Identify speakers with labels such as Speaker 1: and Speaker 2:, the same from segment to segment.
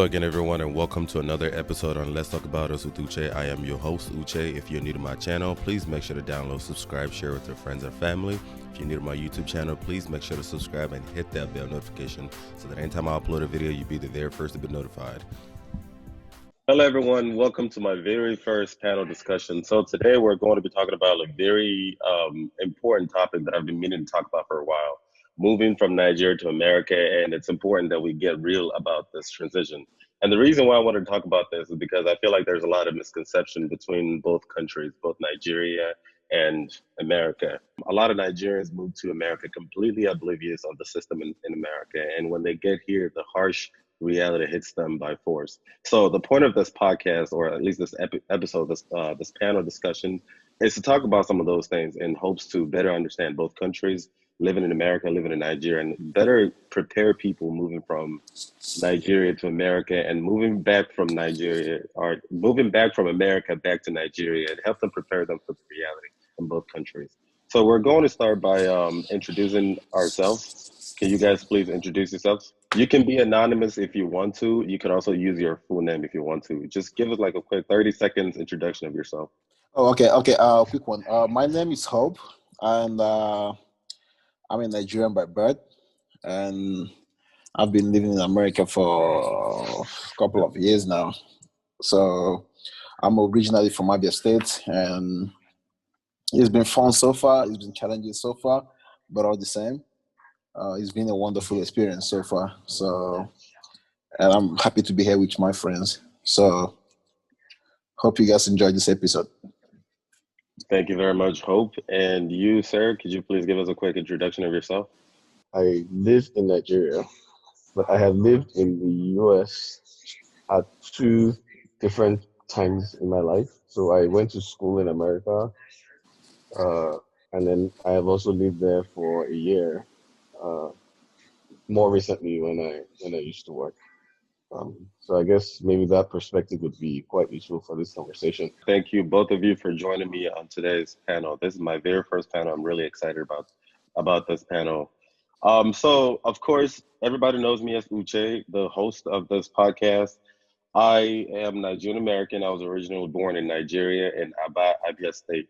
Speaker 1: again, everyone, and welcome to another episode on Let's Talk About Us with Uche. I am your host, Uche. If you're new to my channel, please make sure to download, subscribe, share with your friends and family. If you're new to my YouTube channel, please make sure to subscribe and hit that bell notification so that anytime I upload a video, you'll be the very first to be notified. Hello, everyone. Welcome to my very first panel discussion. So today we're going to be talking about a very important topic that I've been meaning to talk about for a while. Moving from Nigeria to America, and it's important that we get real about this transition. And the reason why I wanted to talk about this is because I feel like there's a lot of misconception between both countries, both Nigeria and America. A lot of Nigerians move to America completely oblivious of the system in America. And when they get here, the harsh reality hits them by force. So the point of this podcast, or at least this episode, this panel discussion, is to talk about some of those things in hopes to better understand both countries, living in America, living in Nigeria, and better prepare people moving from Nigeria to America and moving back from Nigeria, or moving back from America back to Nigeria, and help them prepare them for the reality in both countries. So we're going to start by introducing ourselves. Can you guys please introduce yourselves? You can be anonymous if you want to. You can also use your full name if you want to. Just give us like a quick 30 seconds introduction of yourself.
Speaker 2: Oh, okay. Quick one. My name is Hope, and I'm a Nigerian by birth, and I've been living in America for a couple of years now. So I'm originally from Abia State, and it's been fun so far. It's been challenging so far, but all the same, it's been a wonderful experience so far. So, and I'm happy to be here with my friends. So, hope you guys enjoyed this episode.
Speaker 1: Thank you very much, Hope. And you, sir, could you please give us a quick introduction of yourself?
Speaker 3: I live in Nigeria, but I have lived in the US at two different times in my life. So I went to school in America, and then I have also lived there for a year, more recently when I used to work. So I guess maybe that perspective would be quite useful for this conversation.
Speaker 1: Thank you, both of you, for joining me on today's panel. This is my very first panel. I'm really excited about this panel. So, of course, everybody knows me as Uche, the host of this podcast. I am Nigerian American. I was originally born in Nigeria in Abia State,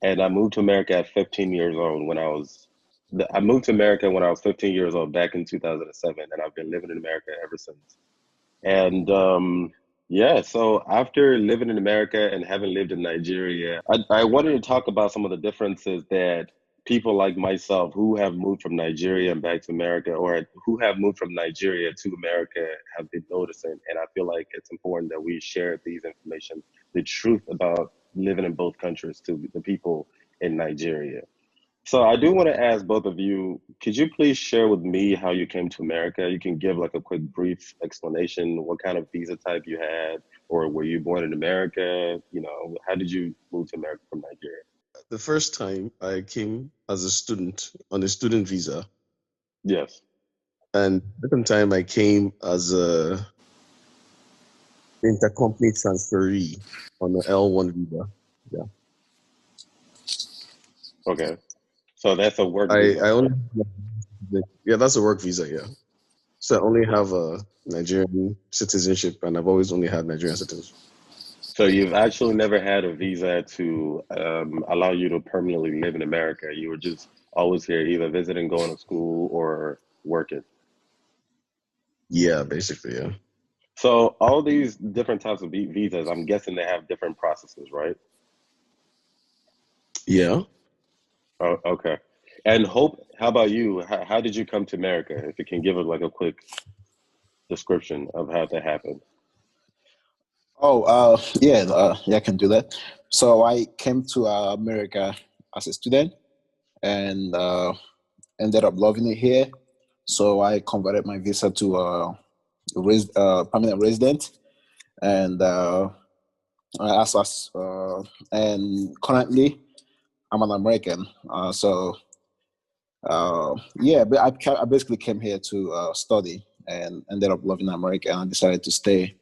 Speaker 1: and I moved to America at 15 years old. I moved to America when I was 15 years old back in 2007, and I've been living in America ever since. And so after living in America and having lived in Nigeria, I wanted to talk about some of the differences that people like myself who have moved from Nigeria and back to America, or who have moved from Nigeria to America, have been noticing. And I feel like it's important that we share these information, the truth about living in both countries, to the people in Nigeria. So I do want to ask both of you, could you please share with me how you came to America? You can give like a quick brief explanation, what kind of visa type you had, or were you born in America? You know, how did you move to America from Nigeria?
Speaker 3: The first time I came as a student on a student visa.
Speaker 1: Yes.
Speaker 3: And the second time I came as a intercompany transferee on the L1 visa. Yeah.
Speaker 1: Okay. So that's a work visa.
Speaker 3: That's a work visa, yeah. So I only have a Nigerian citizenship, and I've always only had Nigerian citizenship.
Speaker 1: So you've actually never had a visa to allow you to permanently live in America. You were just always here, either visiting, going to school, or working.
Speaker 3: Yeah, basically, yeah.
Speaker 1: So all these different types of visas, I'm guessing they have different processes, right?
Speaker 3: Yeah.
Speaker 1: Oh, okay. And Hope, how about you? How did you come to America? If you can give it like a quick description of how that happened.
Speaker 2: I can do that. So I came to America as a student and ended up loving it here. So I converted my visa to permanent resident, and and currently I'm an American. But I basically came here to study and ended up loving America and decided to stay.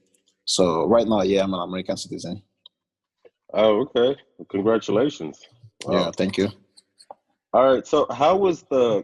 Speaker 2: So right now, I'm an American citizen.
Speaker 1: Oh, okay. Congratulations.
Speaker 2: Wow. Yeah, thank you.
Speaker 1: All right. So, how was the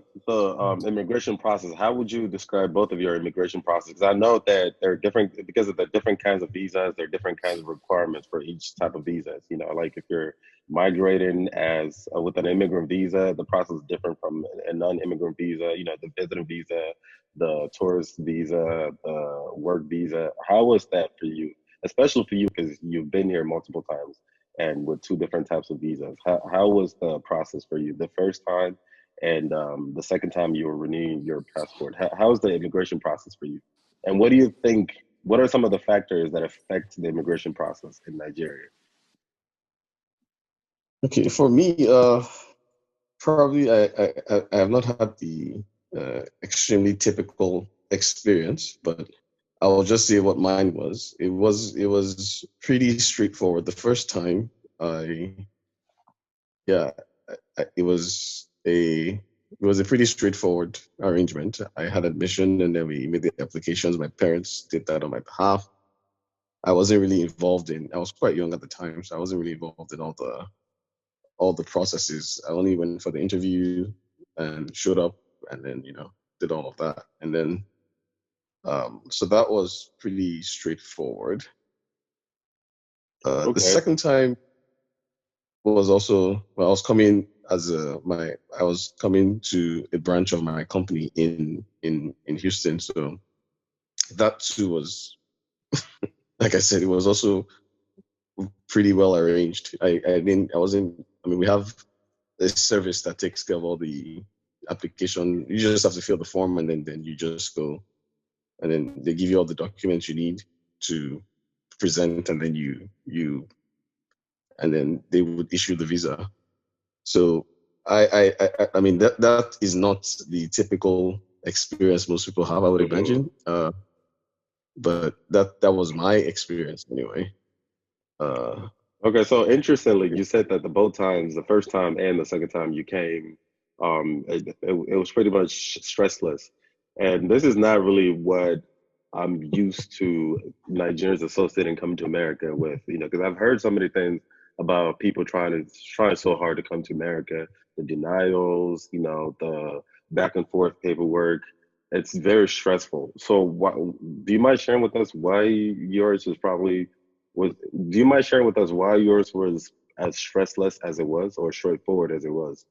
Speaker 1: immigration process? How would you describe both of your immigration process? Because I know that there are different because of the different kinds of visas. There are different kinds of requirements for each type of visas. You know, like if you're migrating as with an immigrant visa, the process is different from a non-immigrant visa. You know, the visiting visa, the tourist visa, the work visa. How was that for you? Especially for you because you've been here multiple times and with two different types of visas. How was the process for you the first time and the second time you were renewing your passport? How was the immigration process for you? And what do you think, what are some of the factors that affect the immigration process in Nigeria?
Speaker 3: Okay, for me, probably I have not had the extremely typical experience, but I will just say what mine was. It was pretty straightforward. The first time I yeah, it was a pretty straightforward arrangement. I had admission and then we made the applications. My parents did that on my behalf. I wasn't really involved in. I was quite young at the time, so I wasn't really involved in all the processes. I only went for the interview and showed up, and then did all of that, and then so that was pretty straightforward. The
Speaker 1: Okay.
Speaker 3: second time was also I was coming I was coming to a branch of my company in Houston, so that too was like I said, it was also pretty well arranged. I wasn't. I mean, we have a service that takes care of all the application. You just have to fill the form and then you just go, and then they give you all the documents you need to present, and then and then they would issue the visa. So I mean that is not the typical experience most people have, I would
Speaker 1: Hmm.
Speaker 3: imagine. But that was my experience anyway. Uh,
Speaker 1: Okay, so interestingly, you said that the both times, the first time and the second time you came, it was pretty much stressless. And this is not really what I'm used to Nigerians associating coming to America with, because I've heard so many things about people trying so hard to come to America, the denials, the back and forth paperwork. It's very stressful. So, do you mind sharing with us why yours was probably was do you mind sharing with us why yours was as stressless as it was or straightforward as it was?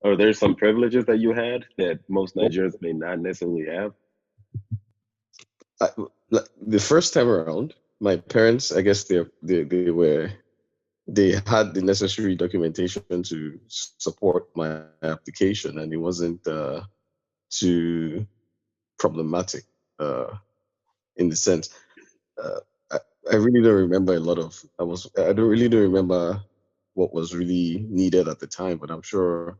Speaker 1: Are there some privileges that you had that most Nigerians may not necessarily have?
Speaker 3: I, the first time around, my parents, I guess they had the necessary documentation to support my application, and it wasn't too problematic in the sense. Uh, I, I really don't remember a lot of. I don't really don't remember what was really needed at the time, but I'm sure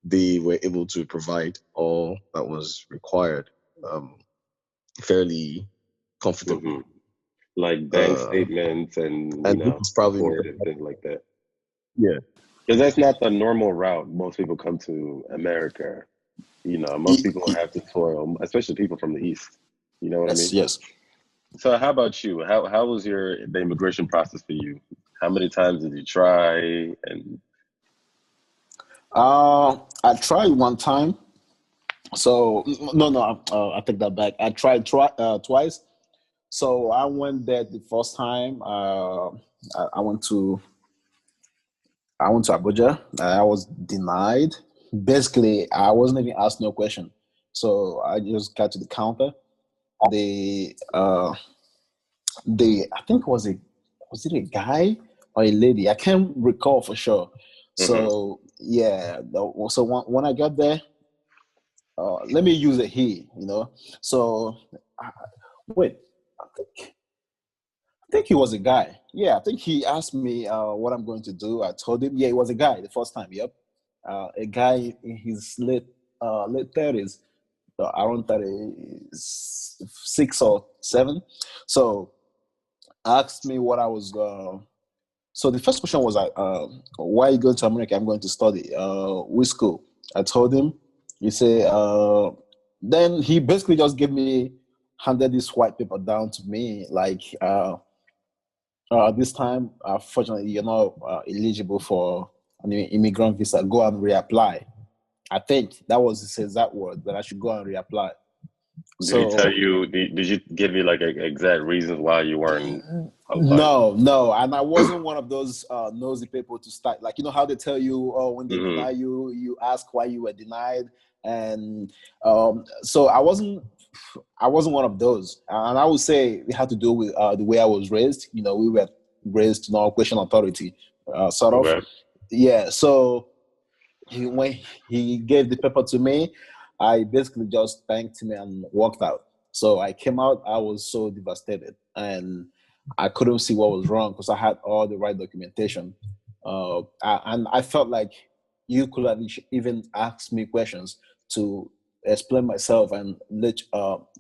Speaker 3: they were able to provide all that was required um, fairly
Speaker 1: Hmm.
Speaker 3: comfortably.
Speaker 1: Like bank
Speaker 3: Uh,
Speaker 1: statements and,
Speaker 3: and this is probably
Speaker 1: support and things like that.
Speaker 3: yeah.
Speaker 1: Because that's not the normal route most people come to America. Most
Speaker 2: Y-
Speaker 1: people
Speaker 2: y-
Speaker 1: have to toil, especially people from the East. You know what I
Speaker 2: Yes,
Speaker 1: mean?
Speaker 2: yes.
Speaker 1: So how about you? How was the immigration process for you? How many times did you try? And
Speaker 2: I tried one time. So no, no, I take that back. I tried twice. So I went there the first time. I went to Abuja. I was denied. Basically, I wasn't even asked no question. So I just got to the counter. They I think was it a guy or a lady? I can't recall for sure.
Speaker 1: Mhm.
Speaker 2: So yeah, so when I got there, let me use a he. So uh, wait, I think he was a guy. Yeah, I think he asked me what I'm going to do. I told him, yeah, it was a guy the first time. Yep, a guy in his late 30s, around 36 or 7. So asked me what I was. So the first question was, why are you going to America? I'm going to study. Which school? I told him. He said. Then he basically just handed this white paper down to me, like. This time, fortunately, you're not eligible for an immigrant visa. Go and reapply. I think that was his exact word, that I should go and reapply.
Speaker 1: Did he tell
Speaker 2: So
Speaker 1: you? Did you give you like exact reasons why you weren't applying?
Speaker 2: no, and I wasn't one of those nosy people to start. Like, you know how they tell you, oh, when they
Speaker 1: Mm-hmm.
Speaker 2: deny you, you ask why you were denied, and so I wasn't one of those. And I would say it had to do with the way I was raised. You know, we were raised to no question authority, sort of.
Speaker 1: Okay.
Speaker 2: Yeah. So when he gave the paper to me, I basically just thanked him and walked out. So I came out, I was so devastated, and I couldn't see what was wrong because I had all the right documentation. And I felt like you could have even asked me questions to explain myself and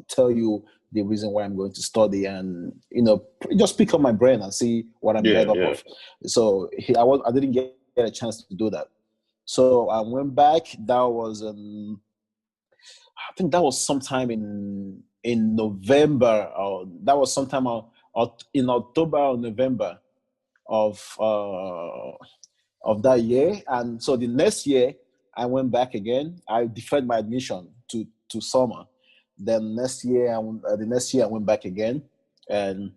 Speaker 2: tell you the reason why I'm going to study, and just pick up my brain and see what I'm made
Speaker 1: Yeah,
Speaker 2: up
Speaker 1: yeah.
Speaker 2: of. So I didn't get a chance to do that. So I went back. That was I think that was sometime in November, or that was sometime in October or November of that year. And so the next year I went back again. I deferred my admission to summer. Then the next year I went back again, and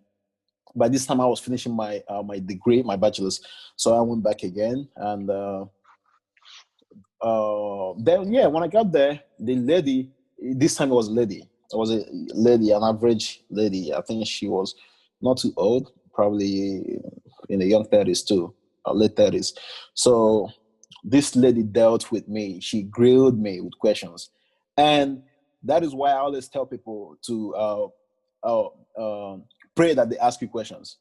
Speaker 2: by this time I was finishing my my degree, my bachelor's. So I went back again, and then yeah, when I got there, the lady, this time it was a lady. It was a lady, an average lady. I think she was not too old, probably in the young 30s too, late 30s. So this lady dealt with me. She grilled me with questions, and that is why I always tell people to uh, pray that they ask you questions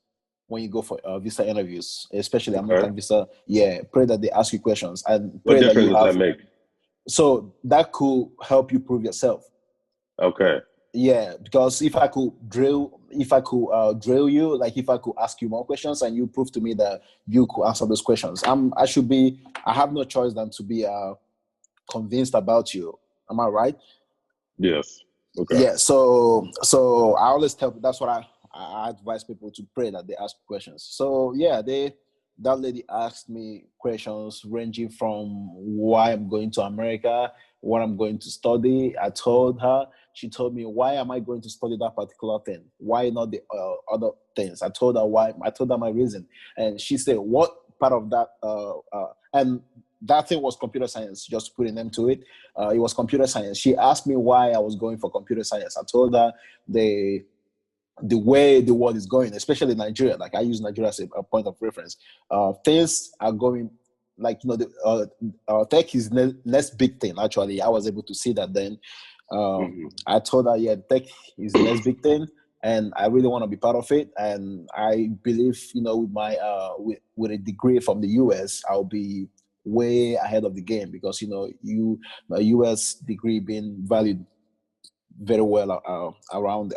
Speaker 2: when you go for visa interviews, especially
Speaker 1: Okay.
Speaker 2: American visa. Yeah, pray that they ask you questions, and
Speaker 1: What
Speaker 2: pray that
Speaker 1: difference
Speaker 2: you
Speaker 1: does that
Speaker 2: have.
Speaker 1: make?
Speaker 2: So that could help you prove yourself.
Speaker 1: Okay.
Speaker 2: Yeah, because if I could drill you, like if I could ask you more questions and you prove to me that you could answer those questions, I have no choice than to be convinced about you. Am I right?
Speaker 1: Yes. Okay.
Speaker 2: Yeah. So I always tell, that's what I advise people to pray that they ask questions. So yeah, that lady asked me questions ranging from why I'm going to America, what I'm going to study. I told her. She told me, why am I going to study that particular thing? Why not the other things? I told her why. I told her my reason, and she said, what part of that? And that thing was computer science. Just putting them to it. It was computer science. She asked me why I was going for computer science. I told her the way the world is going, especially Nigeria. Like I use Nigeria as a point of reference. Things are going, like the tech is next big thing. Actually, I was able to see that then.
Speaker 1: Mm-hmm.
Speaker 2: I told her, yeah, tech is the next big thing, and I really want to be part of it. And I believe, with my with a degree from the US, I'll be way ahead of the game because a US degree being valued very well around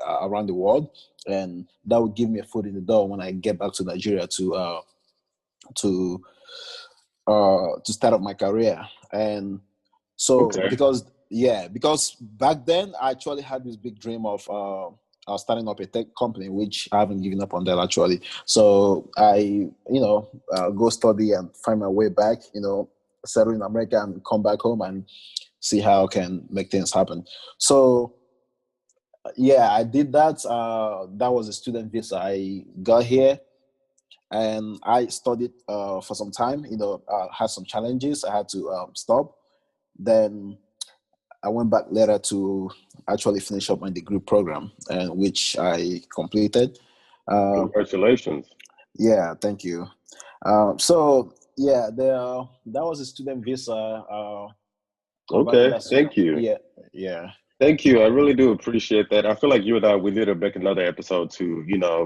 Speaker 2: the world, and that would give me a foot in the door when I get back to Nigeria to to start up my career. And so
Speaker 1: Okay.
Speaker 2: because back then I actually had this big dream of starting up a tech company, which I haven't given up on that actually. So I go study and find my way back, settle in America and come back home and see how I can make things happen. So yeah, I did that. That was a student visa. I got here and I studied for some time. Had some challenges. I had to stop. Then I went back later to actually finish up my degree program, and which I completed.
Speaker 1: Congratulations.
Speaker 2: Yeah, thank you. So yeah, that was a student visa. Converted
Speaker 1: Okay.
Speaker 2: as
Speaker 1: Thank you.
Speaker 2: yeah, yeah.
Speaker 1: Thank you. I really do appreciate that. I feel like you and I, we need to make another episode to,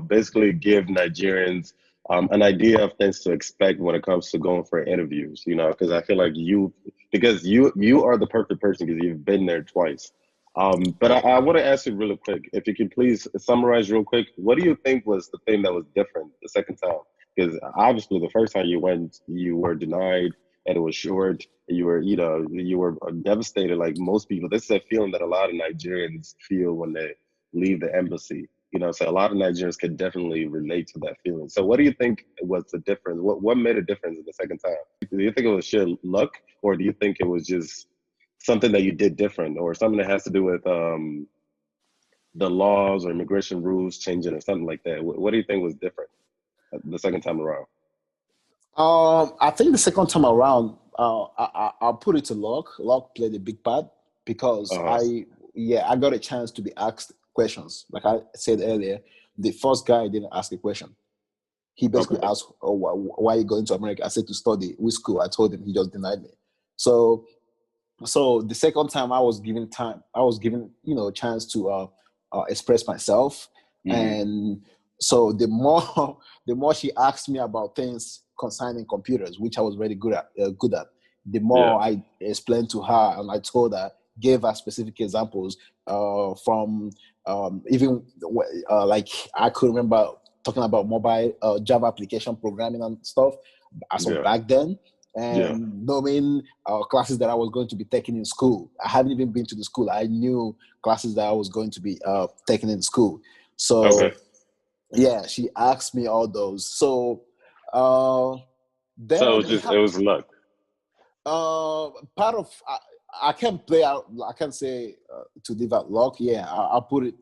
Speaker 1: basically give Nigerians an idea of things to expect when it comes to going for interviews, because I feel like you are the perfect person because you've been there twice. But I want to ask you really quick, if you could please summarize real quick, what do you think was the thing that was different the second time? Because obviously the first time you went, you were denied and it was short. You were devastated like most people. This is a feeling that a lot of Nigerians feel when they leave the embassy. So a lot of Nigerians can definitely relate to that feeling. So what do you think was the difference? What made a difference in the second time? Do you think it was sheer luck, or do you think it was just something that you did different, or something that has to do with the laws or immigration rules changing or something like that. What do you think was different the second time around?
Speaker 2: I think the second time around, I'll put it to luck. Luck played a big part because
Speaker 1: Uh-huh.
Speaker 2: I got a chance to be asked questions. Like I said earlier, the first guy didn't ask a question. He basically
Speaker 1: Okay.
Speaker 2: asked, "Oh, why are you going to America?" I said to study. Which school? I told him. He just denied me. So the second time I was given a chance to express myself.
Speaker 1: Mm-hmm.
Speaker 2: And so the more the more she asked me about things concerning computers, which I was very good at, the
Speaker 1: Yeah.
Speaker 2: more I explained to her, and I told her, gave her specific examples from even like I could remember talking about mobile Java application programming and stuff as of
Speaker 1: Yeah.
Speaker 2: back then,
Speaker 1: Yeah.
Speaker 2: and knowing classes that I was going to be taking in school. I hadn't even been to the school. I knew classes that I was going to be taking in school. So
Speaker 1: Okay.
Speaker 2: yeah, she asked me all those. So
Speaker 1: So
Speaker 2: then
Speaker 1: it was luck.
Speaker 2: part of I can play out. I can say to leave out luck. Yeah, I'll put it.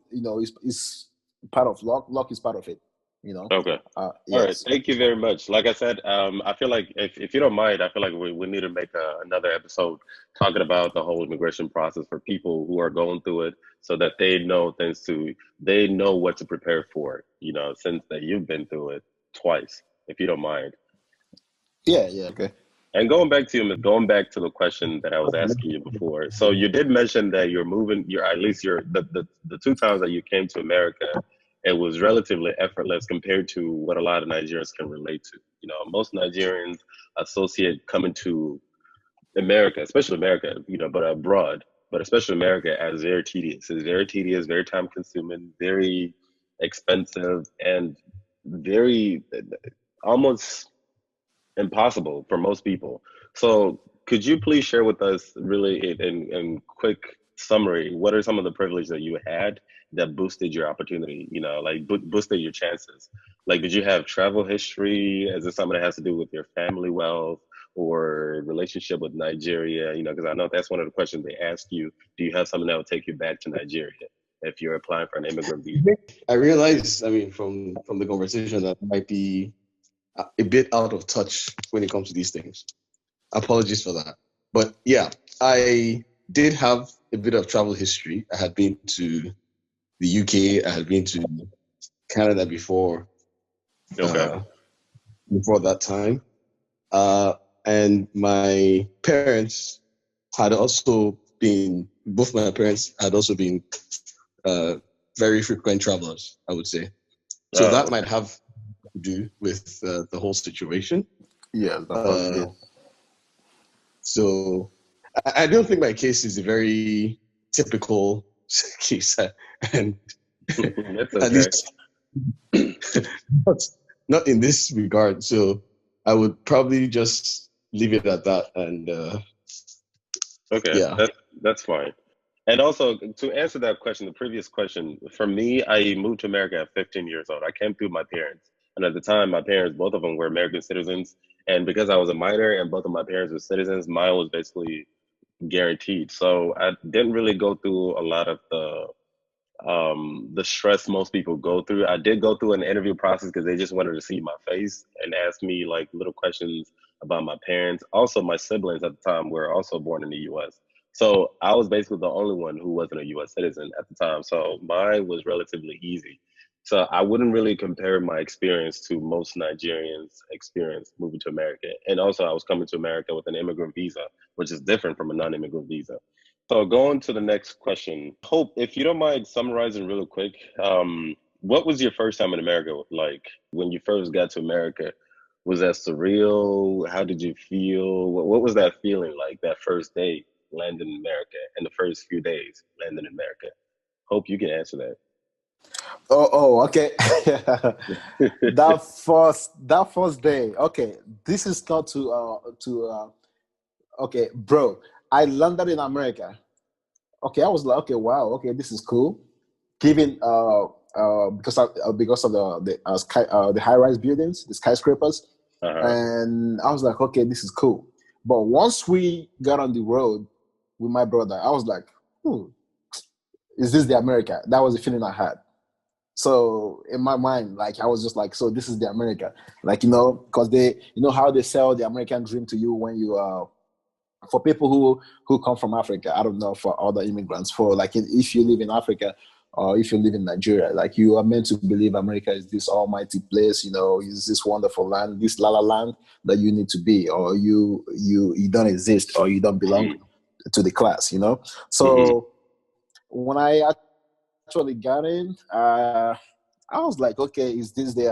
Speaker 2: It's part of luck. Luck is part of it.
Speaker 1: Okay. All right.
Speaker 2: Yes.
Speaker 1: Thank you very much. Like I said, I feel like if you don't mind, I feel like we need to make another episode talking about the whole immigration process for people who are going through it, so that they know what to prepare for. Since that you've been through it twice, if you don't mind.
Speaker 2: Yeah. Yeah. Okay.
Speaker 1: And going back to the question that I was asking you before. So you did mention that you're moving. You're at least the two times that you came to America, it was relatively effortless compared to what a lot of Nigerians can relate to. Most Nigerians associate coming to America, especially America, but abroad, but especially America, as very tedious. It's very tedious, very time consuming, very expensive, and very almost impossible for most people. So could you please share with us, really in quick summary, what are some of the privileges that you had that boosted your opportunity, like boosted your chances? Like, did you have travel history? Is it something that has to do with your family wealth or relationship with Nigeria? Because I know that's one of the questions they ask you. Do you have something that will take you back to Nigeria if you're applying for an immigrant visa?
Speaker 3: I realize, I mean, from the conversation, that I might be a bit out of touch when it comes to these things. Apologies for that. But yeah, I did have a bit of travel history. I had been to the UK. I had been to Canada
Speaker 1: Okay.
Speaker 3: before that time. And my parents had also been, both my parents had also been very frequent travelers, I would say. So that might
Speaker 1: Okay.
Speaker 3: have to do with the whole situation.
Speaker 2: Yeah, that probably
Speaker 3: Uh,
Speaker 2: did.
Speaker 3: so I don't think my case is a very typical case, and
Speaker 1: That's
Speaker 3: at
Speaker 1: okay.
Speaker 3: least not, not in this regard. So I would probably just leave it at that. And
Speaker 1: Okay,
Speaker 3: yeah,
Speaker 1: that's fine. And also, to answer that question, the previous question, for me, I moved to America at 15 years old. I came through my parents. And at the time, my parents, both of them were American citizens. And because I was a minor and both of my parents were citizens, mine was basically guaranteed. So I didn't really go through a lot of the stress most people go through. I did go through an interview process because they just wanted to see my face and ask me like little questions about my parents. Also, my siblings at the time were also born in the US. So I was basically the only one who wasn't a US citizen at the time. So mine was relatively easy. So I wouldn't really compare my experience to most Nigerians' experience moving to America. And also I was coming to America with an immigrant visa, which is different from a non-immigrant visa. So going to the next question, Hope, if you don't mind summarizing really quick, what was your first time in America like? When you first got to America? Was that surreal? How did you feel? What was that feeling like that first day landing in America and the first few days landing in America? Hope you can answer that.
Speaker 2: Okay. that first day. Okay, this is not okay, bro. I landed in America. Okay, I was like, okay, wow, okay, this is cool. Given because of the high rise buildings, the skyscrapers,
Speaker 1: Uh-huh.
Speaker 2: and I was like, okay, this is cool. But once we got on the road, with my brother. I was like, is this the America? That was the feeling I had. So in my mind, like I was just like, so this is the America, like, because how they sell the American dream to you when you for people who come from Africa. I don't know for other immigrants. For like if you live in Africa or if you live in Nigeria, like you are meant to believe America is this almighty place, is this wonderful land, this la la land that you need to be, or you don't exist or you don't belong to the class, So when I actually got in, I was like, okay, is this the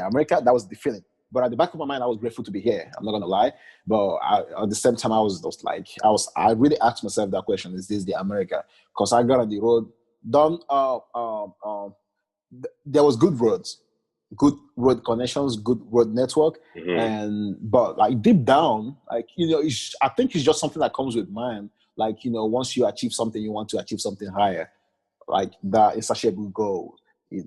Speaker 2: America? That was the feeling. But at the back of my mind, I was grateful to be here. I'm not gonna lie. But at the same time, I was just like, I really asked myself that question: is this the America? Because I got on the road. There was good roads, good road connections, good road network, but like deep down, like I think it's just something that comes with man. Like once you achieve something, you want to achieve something higher. Like that is such a good goal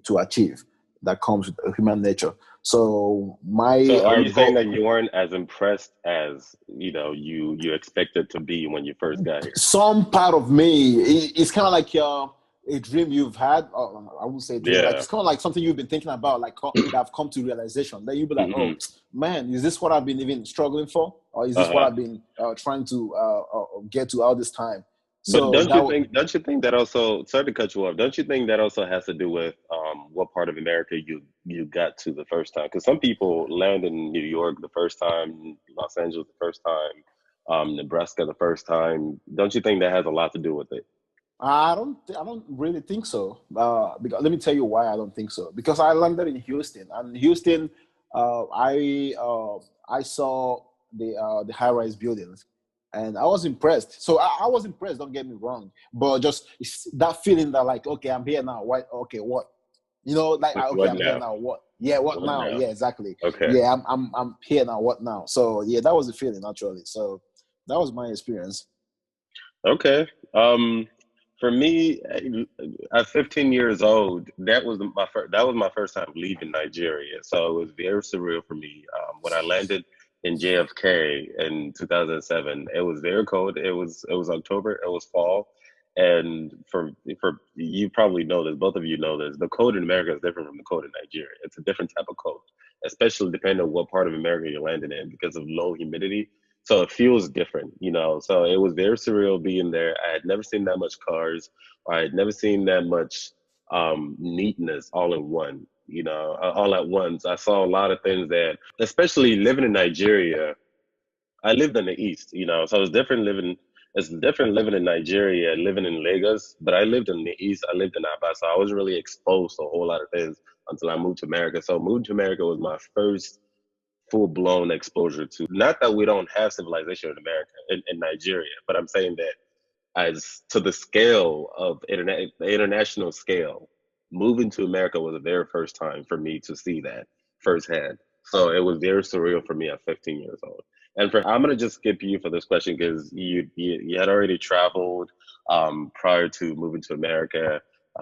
Speaker 2: to achieve that comes with human nature. So
Speaker 1: are you saying that you weren't as impressed as you expected to be when you first got here?
Speaker 2: Some part of me, it's kind of like a dream you've had. I won't say dream. Like it's kind of like something you've been thinking about, like that have come to realization. Then you'll be like, oh man, is this what I've been even struggling for, or is this what I've been trying to get to all this time?
Speaker 1: So don't you think that also, sorry to cut you off, don't you think that also has to do with what part of America you got to the first time? Because some people land in New York the first time, Los Angeles the first time, Nebraska the first time. Don't you think that has a lot to do with it?
Speaker 2: I don't really think so. Because let me tell you why I don't think so. Because I landed in Houston, and Houston, I saw the high-rise buildings. And I was impressed. So I was impressed, don't get me wrong. But just that feeling that like, okay, I'm here now. Why? Okay, what? Like, okay, I'm here now. What? Yeah, what now? Yeah, exactly.
Speaker 1: Okay.
Speaker 2: Yeah, I'm here now. What now? So yeah, that was the feeling actually. So that was my experience.
Speaker 1: Okay. For me, at 15 years old, that was my first time leaving Nigeria. So it was very surreal for me. When I landed in JFK in 2007, it was very cold. It was October. It was fall, and for you probably know this. Both of you know this. The cold in America is different from the cold in Nigeria. It's a different type of cold, especially depending on what part of America you're landing in because of low humidity. So it feels different, So it was very surreal being there. I had never seen that much cars. I had never seen that much neatness all in one, all at once. I saw a lot of things that, especially living in Nigeria, I lived in the East, so it's different living in Nigeria, living in Lagos, but I lived in the East. I lived in Aba, so I was really exposed to a whole lot of things until I moved to America. So moving to America was my first full-blown exposure to, not that we don't have civilization in America, in Nigeria, but I'm saying that as to the scale of the international scale, moving to America was the very first time for me to see that firsthand. So it was very surreal for me at 15 years old. And I'm gonna just skip you for this question because you had already traveled prior to moving to America.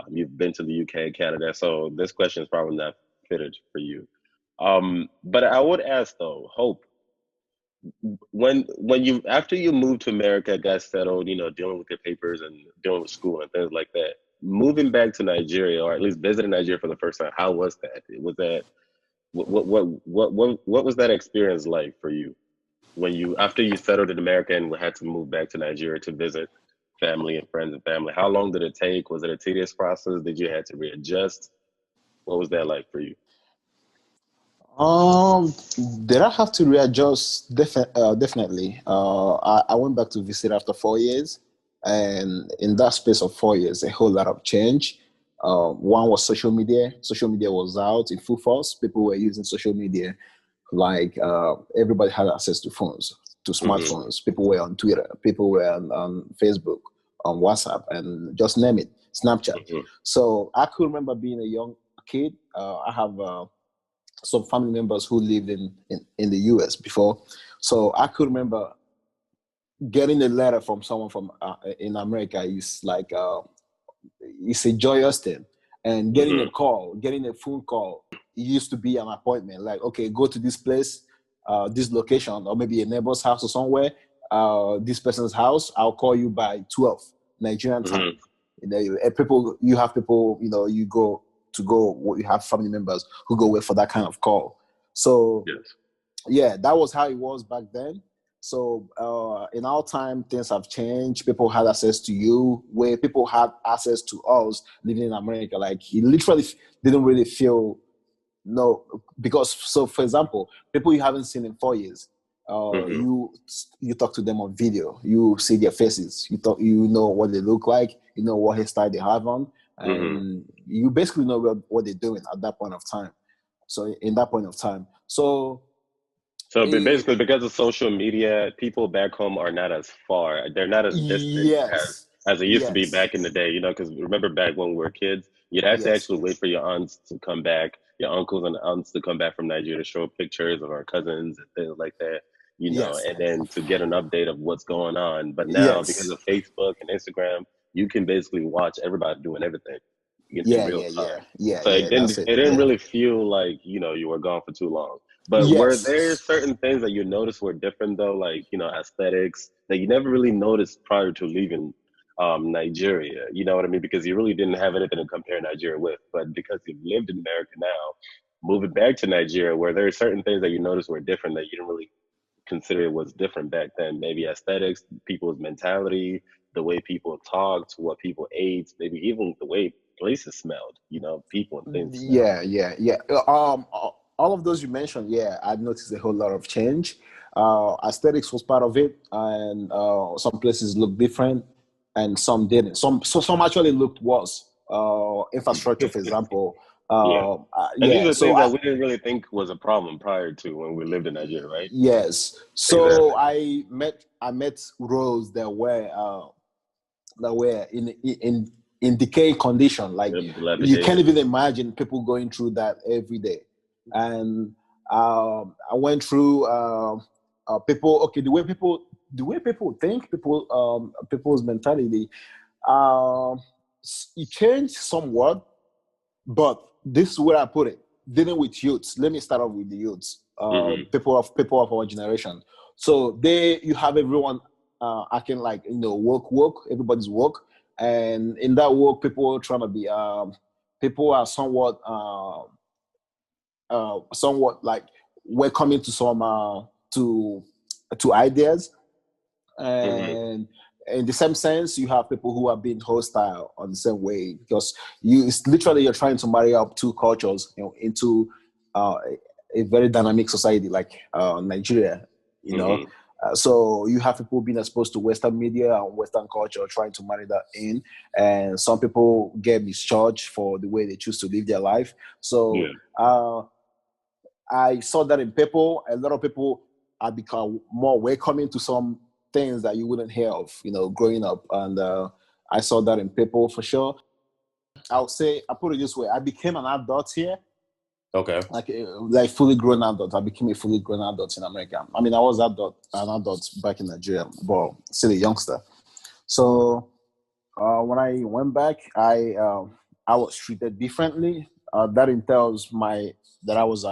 Speaker 1: You've been to the UK, Canada, so this question is probably not fitted for you. But I would ask though, Hope, when you after you moved to America, got settled, dealing with your papers and dealing with school and things like that, moving back to Nigeria or at least visiting Nigeria for the first time, how was that? Was that what was that experience like for you when you after you settled in America and had to move back to Nigeria to visit family and friends and family? How long did it take? Was it a tedious process? Did you have to readjust? What was that like for you?
Speaker 2: Did I have to readjust? Definitely. I went back to visit after 4 years, and in that space of 4 years, a whole lot of change. One was social media. Social media was out in full force. People were using social media, like everybody had access to phones, to smartphones. People were on Twitter. People were on Facebook, on WhatsApp, and just name it, Snapchat. So I could remember being a young kid. I have some family members who lived in the US before. So I could remember getting a letter from someone from in America is like, it's a joyous thing. And getting a call, getting a phone call, it used to be an appointment. Like, okay, go to this place, this location, or maybe a neighbor's house or somewhere. this person's house, I'll call you by 12 Nigerian time.
Speaker 1: Mm-hmm.
Speaker 2: You have people, you have family members who go wait for that kind of call. So
Speaker 1: Yes.
Speaker 2: yeah, that was how it was back then. So in our time, things have changed. People had access to you, where people had access to us living in America. Like, he literally didn't really feel because, so for example, people you haven't seen in 4 years,
Speaker 1: Mm-hmm.
Speaker 2: you talk to them on video, you see their faces, you know what they look like, you know what hairstyle they have on,
Speaker 1: Mm-hmm.
Speaker 2: and you basically know what they're doing at that point of time. So in that point of time, so
Speaker 1: So
Speaker 2: eh,
Speaker 1: basically, because of social media, people back home are not as far. They're not as distant
Speaker 2: yes,
Speaker 1: as it used to be
Speaker 2: yes,
Speaker 1: back in the day. You know, because remember back when we were kids, you'd have to
Speaker 2: yes,
Speaker 1: actually wait for your aunts to come back, your uncles and aunts to come back from Nigeria to show pictures of our cousins and things like that. You know,
Speaker 2: yes,
Speaker 1: and then to get an update of what's going on. But now, because
Speaker 2: yes,
Speaker 1: of Facebook and Instagram, you can basically watch everybody doing everything in
Speaker 2: yeah,
Speaker 1: real
Speaker 2: yeah,
Speaker 1: time.
Speaker 2: yeah, yeah,
Speaker 1: So
Speaker 2: yeah. That's
Speaker 1: it
Speaker 2: it.
Speaker 1: didn't
Speaker 2: Yeah.
Speaker 1: really feel like, you know, you were gone for too long. But were there
Speaker 2: Yes.
Speaker 1: certain things that you noticed were different though, like, you know, aesthetics that you never really noticed prior to leaving Nigeria? You know what I mean? Because you really didn't have anything to compare Nigeria with. But because you've lived in America now, moving back to Nigeria, where there are certain things that you noticed were different that you didn't really consider was different back then? Maybe aesthetics, people's mentality, the way people talked, what people ate, maybe even the way places smelled, you know, people and things smelled.
Speaker 2: Yeah, yeah, yeah. All of those you mentioned, yeah, I noticed a whole lot of change. Aesthetics was part of it, and some places look different, and some didn't. Some actually looked worse. Infrastructure, for example.
Speaker 1: Yeah. And these
Speaker 2: Yeah.
Speaker 1: are
Speaker 2: So
Speaker 1: things that we didn't really think was a problem prior to when we lived in Nigeria, right?
Speaker 2: yes. So
Speaker 1: Exactly.
Speaker 2: I met roads that were in decaying condition. Like,
Speaker 1: Yep,
Speaker 2: you can't
Speaker 1: dilapidated.
Speaker 2: even imagine people going through that every day. And I went through people. Okay, the way people think, people's mentality. Um, it changed somewhat, but this is where I put it. Dealing with youths. Let me start off with the youths.
Speaker 1: Mm-hmm.
Speaker 2: People of our generation. So you have everyone acting like, woke. Everybody's woke, and in that woke, people trying to be. People are somewhat like welcoming to some to ideas,
Speaker 1: Mm-hmm.
Speaker 2: and in the same sense, you have people who are being hostile on the same way, because it's literally you're trying to marry up two cultures, into a very dynamic society like Nigeria, you know.
Speaker 1: Mm-hmm.
Speaker 2: So you have people being exposed to Western media and Western culture, trying to marry that in, and some people get misjudged for the way they choose to live their life. So
Speaker 1: Yeah.
Speaker 2: I saw that in people. A lot of people have become more welcoming to some things that you wouldn't hear of, growing up. And I saw that in people for sure. I'll say, I put it this way: I became an adult here,
Speaker 1: Okay.
Speaker 2: like fully grown adult. I became a fully grown adult in America. I mean, I was an adult back in Nigeria, but still a youngster. So when I went back, I was treated differently. That entails that I was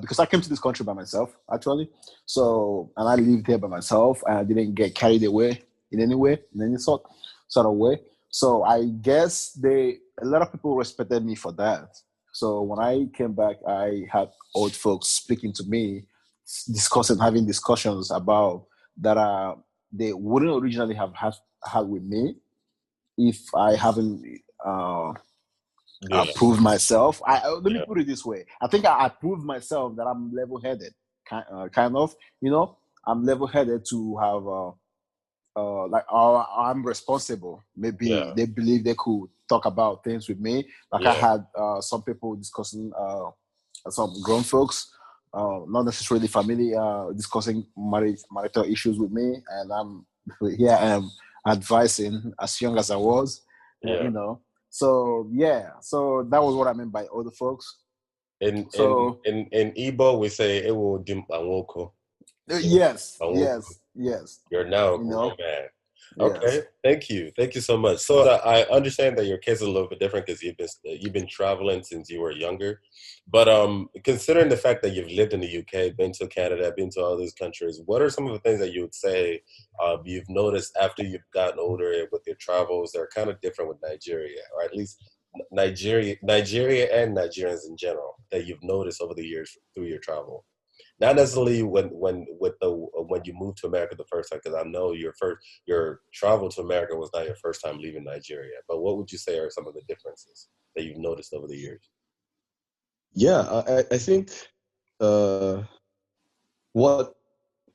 Speaker 2: because I came to this country by myself, actually. So, and I lived here by myself, and I didn't get carried away in any way, in any sort of way. So I guess a lot of people respected me for that. So when I came back, I had old folks speaking to me, having discussions about that they wouldn't originally have had with me if I haven't uh,
Speaker 1: Yeah.
Speaker 2: prove myself. Let me
Speaker 1: Yeah.
Speaker 2: put it this way: I think I proved myself that I'm level-headed, kind of. I'm level-headed to have I'm responsible. Maybe
Speaker 1: Yeah.
Speaker 2: they believe they could talk about things with me. Like, I
Speaker 1: Yeah.
Speaker 2: had some people discussing, some grown folks, not necessarily family, discussing marital issues with me, and here I am advising as young as I was,
Speaker 1: Yeah.
Speaker 2: So yeah, so that was what I meant by older folks. So
Speaker 1: In Igbo we say ewo dim anwoko.
Speaker 2: yes, yes, yes,
Speaker 1: You're now a
Speaker 2: you
Speaker 1: grown
Speaker 2: know,
Speaker 1: man. Okay,
Speaker 2: Yes.
Speaker 1: thank you so much. So I understand that your case is a little bit different because you've been traveling since you were younger, but considering the fact that you've lived in the UK, been to Canada, been to all these countries, what are some of the things that you would say you've noticed after you've gotten older with your travels that are kind of different with Nigeria, or at least Nigeria and Nigerians in general that you've noticed over the years through your travel? Not necessarily when you moved to America the first time, because I know your travel to America was not your first time leaving Nigeria. But what would you say are some of the differences that you've noticed over the years?
Speaker 3: Yeah, I think what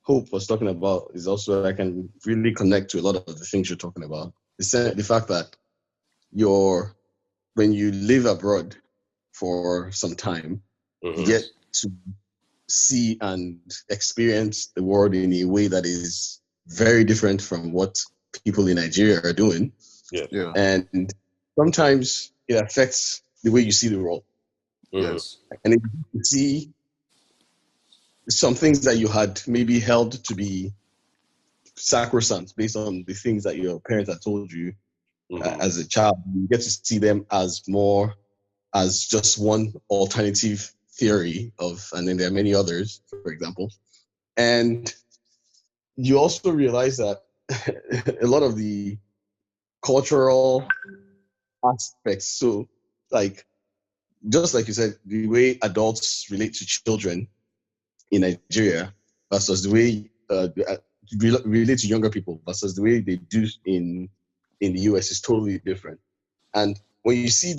Speaker 3: Hope was talking about is also, I can really connect to a lot of the things you're talking about. The fact that when you live abroad for some time, you get to see and experience the world in a way that is very different from what people in Nigeria are doing.
Speaker 1: Yeah.
Speaker 2: Yeah.
Speaker 3: And sometimes it affects the way you see the world.
Speaker 2: Yes.
Speaker 3: And if you see some things that you had maybe held to be sacrosanct based on the things that your parents had told you as a child, you get to see them as just one alternative theory and then there are many others, for example. And you also realize that a lot of the cultural aspects, so like, just like you said, the way adults relate to children in Nigeria versus the way relate to younger people versus the way they do in the US is totally different. And when you see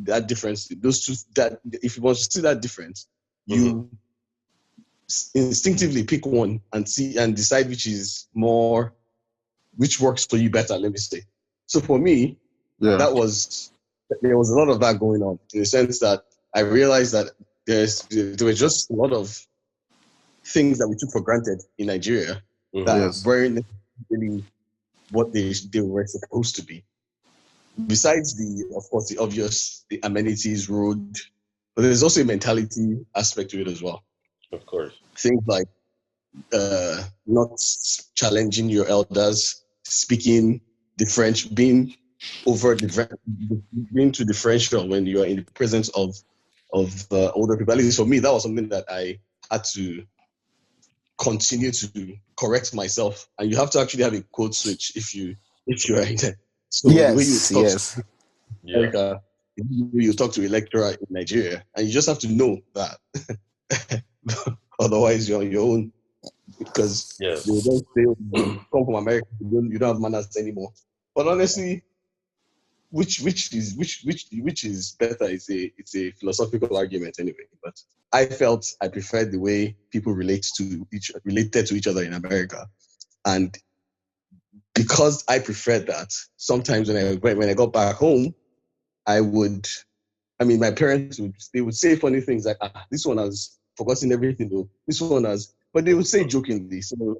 Speaker 3: that difference, that if you want to see that difference, you instinctively pick one and see and decide which works for you better, let me say. So for me,
Speaker 2: Yeah.
Speaker 3: there was a lot of that going on, in the sense that I realized that there were just a lot of things that we took for granted in Nigeria that
Speaker 2: Yes.
Speaker 3: weren't really what they were supposed to be. Besides of course, the obvious, the amenities, road, but there's also a mentality aspect to it as well.
Speaker 1: Of course.
Speaker 3: Things like not challenging your elders, speaking different, being too differential when you are in the presence of older people. At least for me, that was something that I had to continue to correct myself. And you have to actually have a code switch if you are in it. So the way you
Speaker 2: Yes.
Speaker 3: talk
Speaker 2: Yes.
Speaker 3: to America, you talk to a lecturer in Nigeria, and you just have to know that. Otherwise, you're on your own, because they don't say, you come from America, you don't have manners anymore. But honestly, which is better? It's a philosophical argument anyway. But I felt I preferred the way people related to each other in America, and because I preferred that, sometimes when I got back home, my parents would say funny things like, this one has forgotten everything though. This one has, but they would say jokingly, so it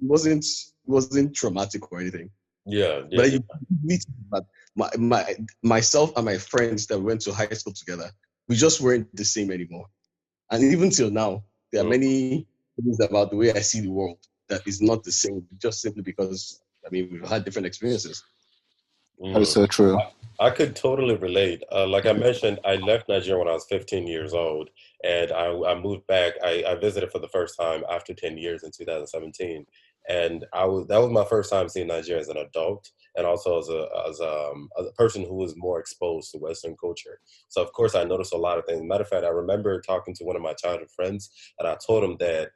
Speaker 3: wasn't traumatic or anything.
Speaker 1: Yeah.
Speaker 3: But you need that myself and my friends that went to high school together, we just weren't the same anymore. And even till now, there are many things about the way I see the world that is not the same, just simply because we've had different experiences.
Speaker 2: That is so true.
Speaker 1: I could totally relate. Like I mentioned, I left Nigeria when I was 15 years old, and I moved back. I visited for the first time after 10 years in 2017, and that was my first time seeing Nigeria as an adult, and also as a person who was more exposed to Western culture. So of course I noticed a lot of things. Matter of fact, I remember talking to one of my childhood friends, and I told him that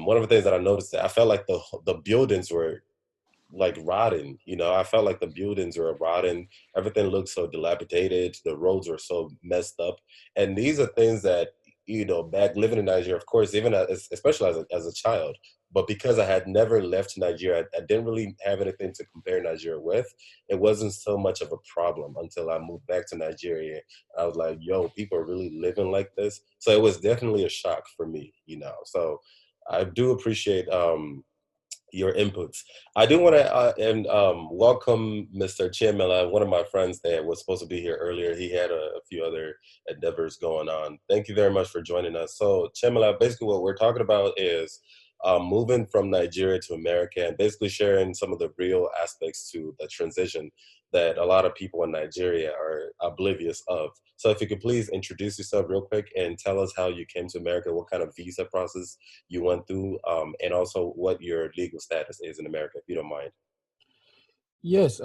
Speaker 1: one of the things that I noticed, that I felt like the buildings were like rotten. I felt like the buildings were rotten. Everything looked so dilapidated. The roads were so messed up. And these are things that, back living in Nigeria, of course, even especially as a child, but because I had never left Nigeria, I didn't really have anything to compare Nigeria with. It wasn't so much of a problem until I moved back to Nigeria. I was like, yo, people are really living like this. So it was definitely a shock for me, So I do appreciate your inputs. I do want to welcome Mr. Chiamela, one of my friends that was supposed to be here earlier. He had a few other endeavors going on. Thank you very much for joining us. So Chiamela, basically what we're talking about is moving from Nigeria to America and basically sharing some of the real aspects to the transition that a lot of people in Nigeria are oblivious of. So if you could please introduce yourself real quick and tell us how you came to America, what kind of visa process you went through, and also what your legal status is in America, if you don't mind.
Speaker 4: Yes,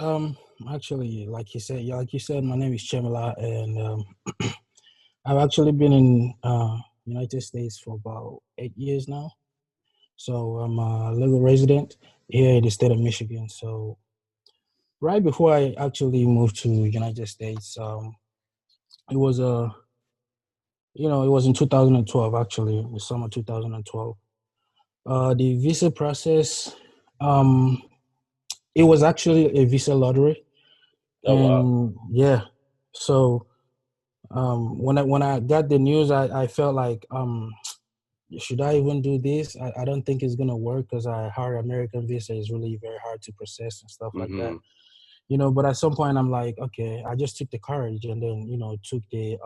Speaker 4: actually, like you said, my name is Chemela, and I've actually been in United States for about 8 years now. So I'm a legal resident here in the state of Michigan. So right before I actually moved to United States, it was it was in 2012 actually, the summer 2012. The visa process, it was actually a visa lottery.
Speaker 1: Oh, wow.
Speaker 4: And yeah, so when I got the news, I felt like, should I even do this? I don't think it's gonna work because I heard American visa is really very hard to process and stuff like that. But at some point I'm like, okay, I just took the courage and then took the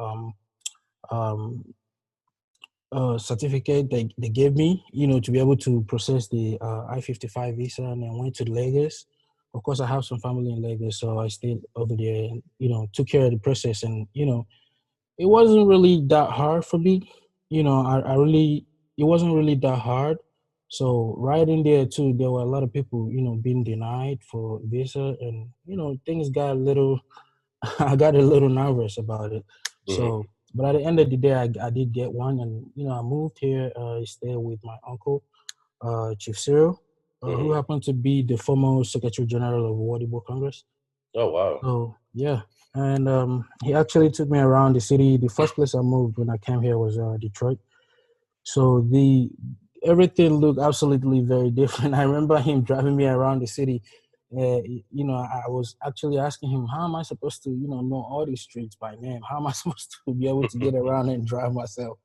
Speaker 4: certificate they gave me, to be able to process the I-55 visa, and then went to Lagos. Of course, I have some family in Lagos, so I stayed over there and, took care of the process. And, it wasn't really that hard for me. It wasn't really that hard. So right in there too, there were a lot of people, being denied for visa, and, things got a little, I got a little nervous about it. So, but at the end of the day, I did get one, and I moved here. I stayed with my uncle, Chief Cyril, who happened to be the former Secretary General of World Igbo Congress.
Speaker 1: Oh, wow.
Speaker 4: So yeah, and he actually took me around the city. The first place I moved when I came here was Detroit. So everything looked absolutely very different. I remember him driving me around the city. I was actually asking him, how am I supposed to, know all these streets by name? How am I supposed to be able to get around and drive myself?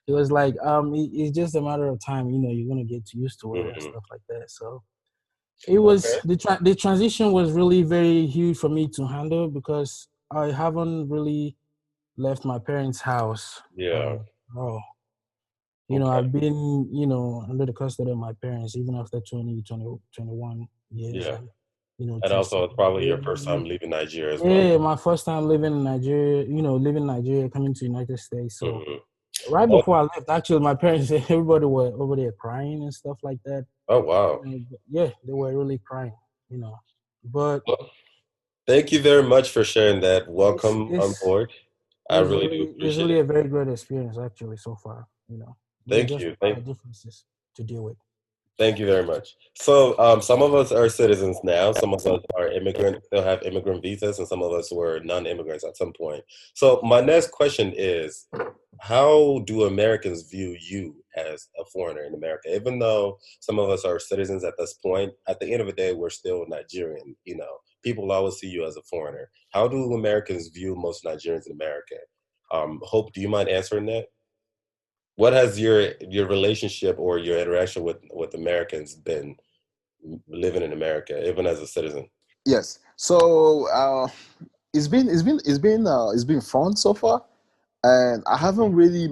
Speaker 4: It was like, it's just a matter of time, you're going to get used to it and stuff like that. So it was, the transition was really very huge for me to handle because I haven't really left my parents' house.
Speaker 1: Yeah.
Speaker 4: I've been, under the custody of my parents even after 21 years.
Speaker 1: Yeah.
Speaker 4: And
Speaker 1: also probably your first time leaving Nigeria as well.
Speaker 4: Yeah, my first time living in Nigeria, leaving Nigeria, coming to the United States. So right before I left, actually, my parents, everybody were over there crying and stuff like that.
Speaker 1: Oh, wow.
Speaker 4: Yeah, they were really crying, But
Speaker 1: thank you very much for sharing that. Welcome on board. I really do appreciate it.
Speaker 4: It's really a very great experience, actually, so far,
Speaker 1: Thank you.
Speaker 4: A lot of differences to deal with.
Speaker 1: Thank you very much. So some of us are citizens now. Some of us are immigrants, still have immigrant visas, and some of us were non-immigrants at some point. So my next question is, how do Americans view you as a foreigner in America? Even though some of us are citizens at this point, at the end of the day, we're still Nigerian. People always see you as a foreigner. How do Americans view most Nigerians in America? Hope, do you mind answering that? What has your relationship or your interaction with Americans been living in America, even as a citizen?
Speaker 2: Yes. So it's been fun so far, and I haven't really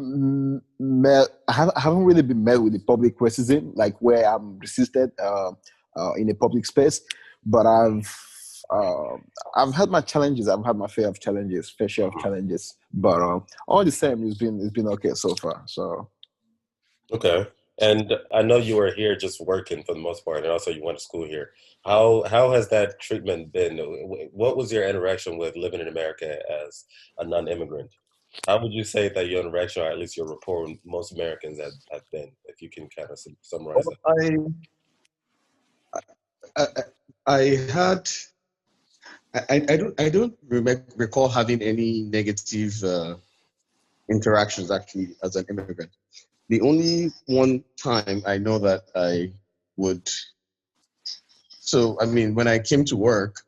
Speaker 2: I haven't really been met with the public criticism, like where I'm resisted in a public space. But I've had my challenges. I've had my fair share of challenges. But all the same, it's been okay so far. So
Speaker 1: okay. And I know you were here just working for the most part, and also you went to school here. How has that treatment been? What was your interaction with living in America as a non-immigrant? How would you say that your interaction, or at least your rapport with most Americans have been, if you can kind of summarize that?
Speaker 3: I don't recall having any negative interactions actually as an immigrant. The only one time I know that I would, when I came to work,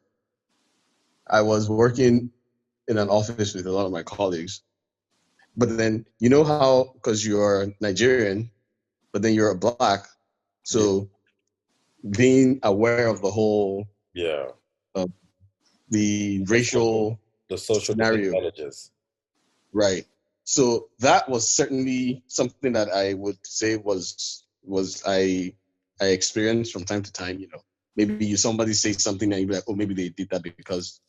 Speaker 3: I was working in an office with a lot of my colleagues. But then, you know how, because you're Nigerian, but then you're a Black, so being aware of the whole, the racial,
Speaker 1: the social
Speaker 3: scenario,
Speaker 1: advantages.
Speaker 3: Right. So that was certainly something that I would say was was I experienced from time to time. Maybe somebody say something and you'd be like, oh, maybe they did that because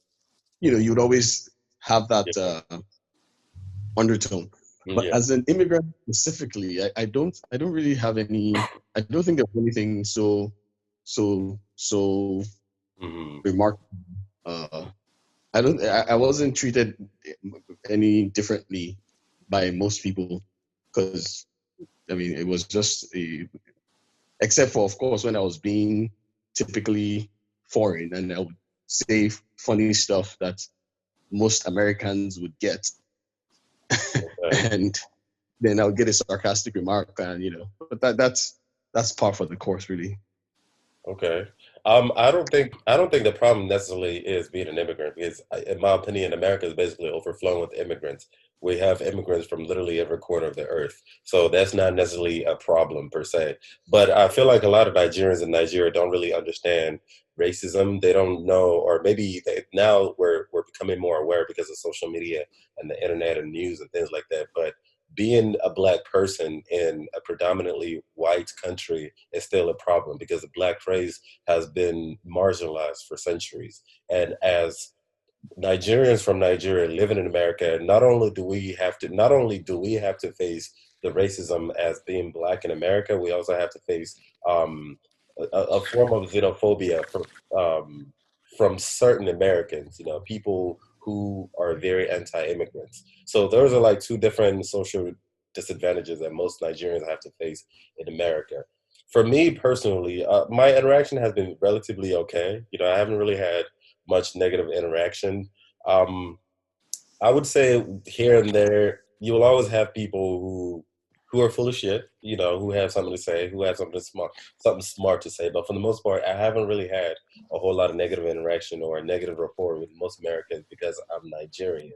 Speaker 3: you'd always have that undertone. But
Speaker 1: Yeah.
Speaker 3: as an immigrant specifically, I don't really have any. I don't think there's anything so
Speaker 1: Mm-hmm.
Speaker 3: remarkable. I wasn't treated any differently by most people because it was just except for, of course, when I was being typically foreign and I would say funny stuff that most Americans would get.
Speaker 1: Okay.
Speaker 3: And then I'll get a sarcastic remark, and but that's par for the course, really.
Speaker 1: Okay. I don't think the problem necessarily is being an immigrant because, in my opinion, America is basically overflowing with immigrants. We have immigrants from literally every corner of the earth, so that's not necessarily a problem per se. But I feel like a lot of Nigerians in Nigeria don't really understand racism. They don't know, or maybe now we're becoming more aware because of social media and the internet and news and things like that. But being a black person in a predominantly white country is still a problem because the black race has been marginalized for centuries. And as Nigerians from Nigeria living in America, not only do we have to face the racism as being black in America, we also have to face a form of xenophobia from certain Americans, people who are very anti-immigrants. So those are like two different social disadvantages that most Nigerians have to face in America. For me personally, my interaction has been relatively okay. I haven't really had much negative interaction. Um, I would say here and there, you will always have people who are full of shit, who have something to say, who have something smart to say. But for the most part, I haven't really had a whole lot of negative interaction or a negative rapport with most Americans because I'm Nigerian.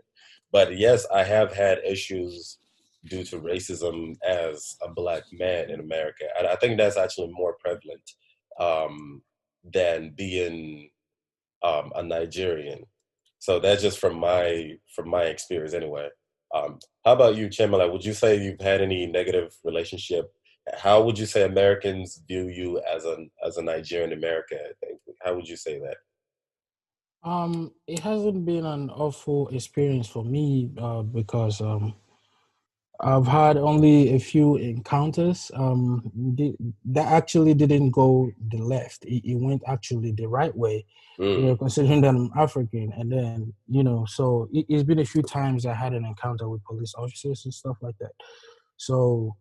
Speaker 1: But yes, I have had issues due to racism as a black man in America. And I think that's actually more prevalent than being a Nigerian. So that's just from my experience anyway. How about you, Chimela? Would you say you've had any negative relationship? How would you say Americans view you as a Nigerian American? I think. How would you say that?
Speaker 4: It hasn't been an awful experience for me because I've had only a few encounters. That actually didn't go the left. It went actually the right way.
Speaker 1: Mm,
Speaker 4: Considering that I'm African, and then so it's been a few times I had an encounter with police officers and stuff like that. So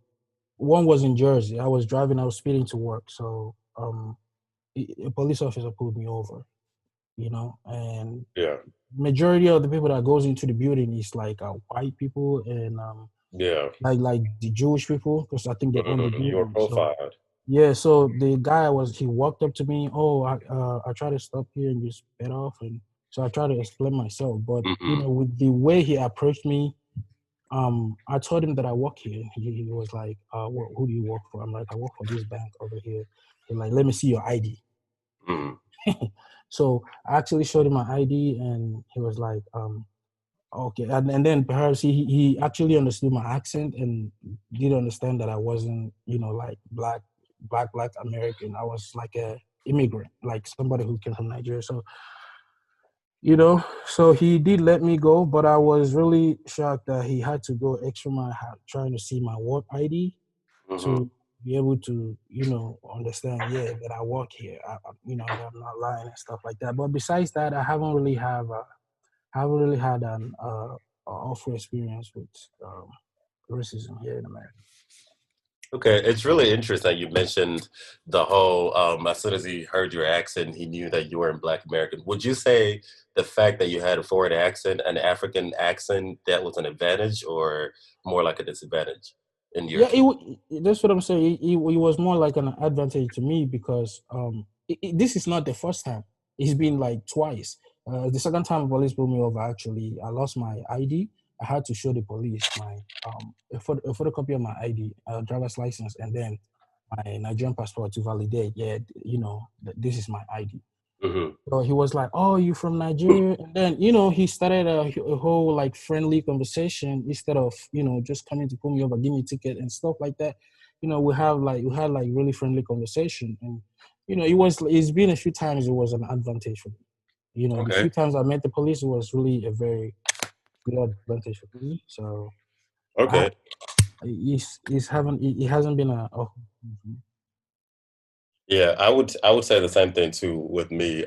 Speaker 4: one was in Jersey. I was driving. I was speeding to work. So a police officer pulled me over. And
Speaker 1: yeah,
Speaker 4: majority of the people that goes into the building is like white people and
Speaker 1: yeah.
Speaker 4: like the Jewish people because I think they own the
Speaker 1: You were
Speaker 4: building. So
Speaker 1: profiled.
Speaker 4: yeah, so the guy he walked up to me. Oh, I tried to stop here and you sped off, and so I tried to explain myself. But
Speaker 1: Hmm.
Speaker 4: with the way he approached me, I told him that I work here. He was like, who do you work for? I'm like, I work for this bank over here. He's like, let me see your ID.
Speaker 1: Mm,
Speaker 4: So I actually showed him my ID, and he was like, okay. And then perhaps he actually understood my accent and did understand that I wasn't, like black American. I was like a immigrant, like somebody who came from Nigeria. So, so he did let me go, but I was really shocked that he had to go extra mile trying to see my work ID
Speaker 1: hmm.
Speaker 4: to be able to, understand, yeah, that I work here, that I'm not lying and stuff like that. But besides that, I haven't really had an awful experience with racism here in America.
Speaker 1: Okay, it's really interesting that you mentioned the whole, as soon as he heard your accent, he knew that you were in Black American. Would you say the fact that you had a foreign accent, an African accent, that was an advantage or more like a disadvantage in your
Speaker 4: Yeah,
Speaker 1: case?
Speaker 4: that's what I'm saying. It was more like an advantage to me because this is not the first time. It's been like twice. The second time the police pulled me over, actually, I lost my ID. I had to show the police my a photocopy of my ID, driver's license, and then my Nigerian passport to validate. Yeah, this is my ID.
Speaker 1: Hmm.
Speaker 4: So he was like, "Oh, you from Nigeria?" And then he started a whole like friendly conversation instead of just coming to pull me over, give me a ticket and stuff like that. we had like really friendly conversation, and it's been a few times it was an advantage for me. The
Speaker 1: Okay.
Speaker 4: few times I met the police, it was really a very good advantage for me. So
Speaker 1: Okay.
Speaker 4: it hasn't been a
Speaker 1: Yeah, I would say the same thing too with me.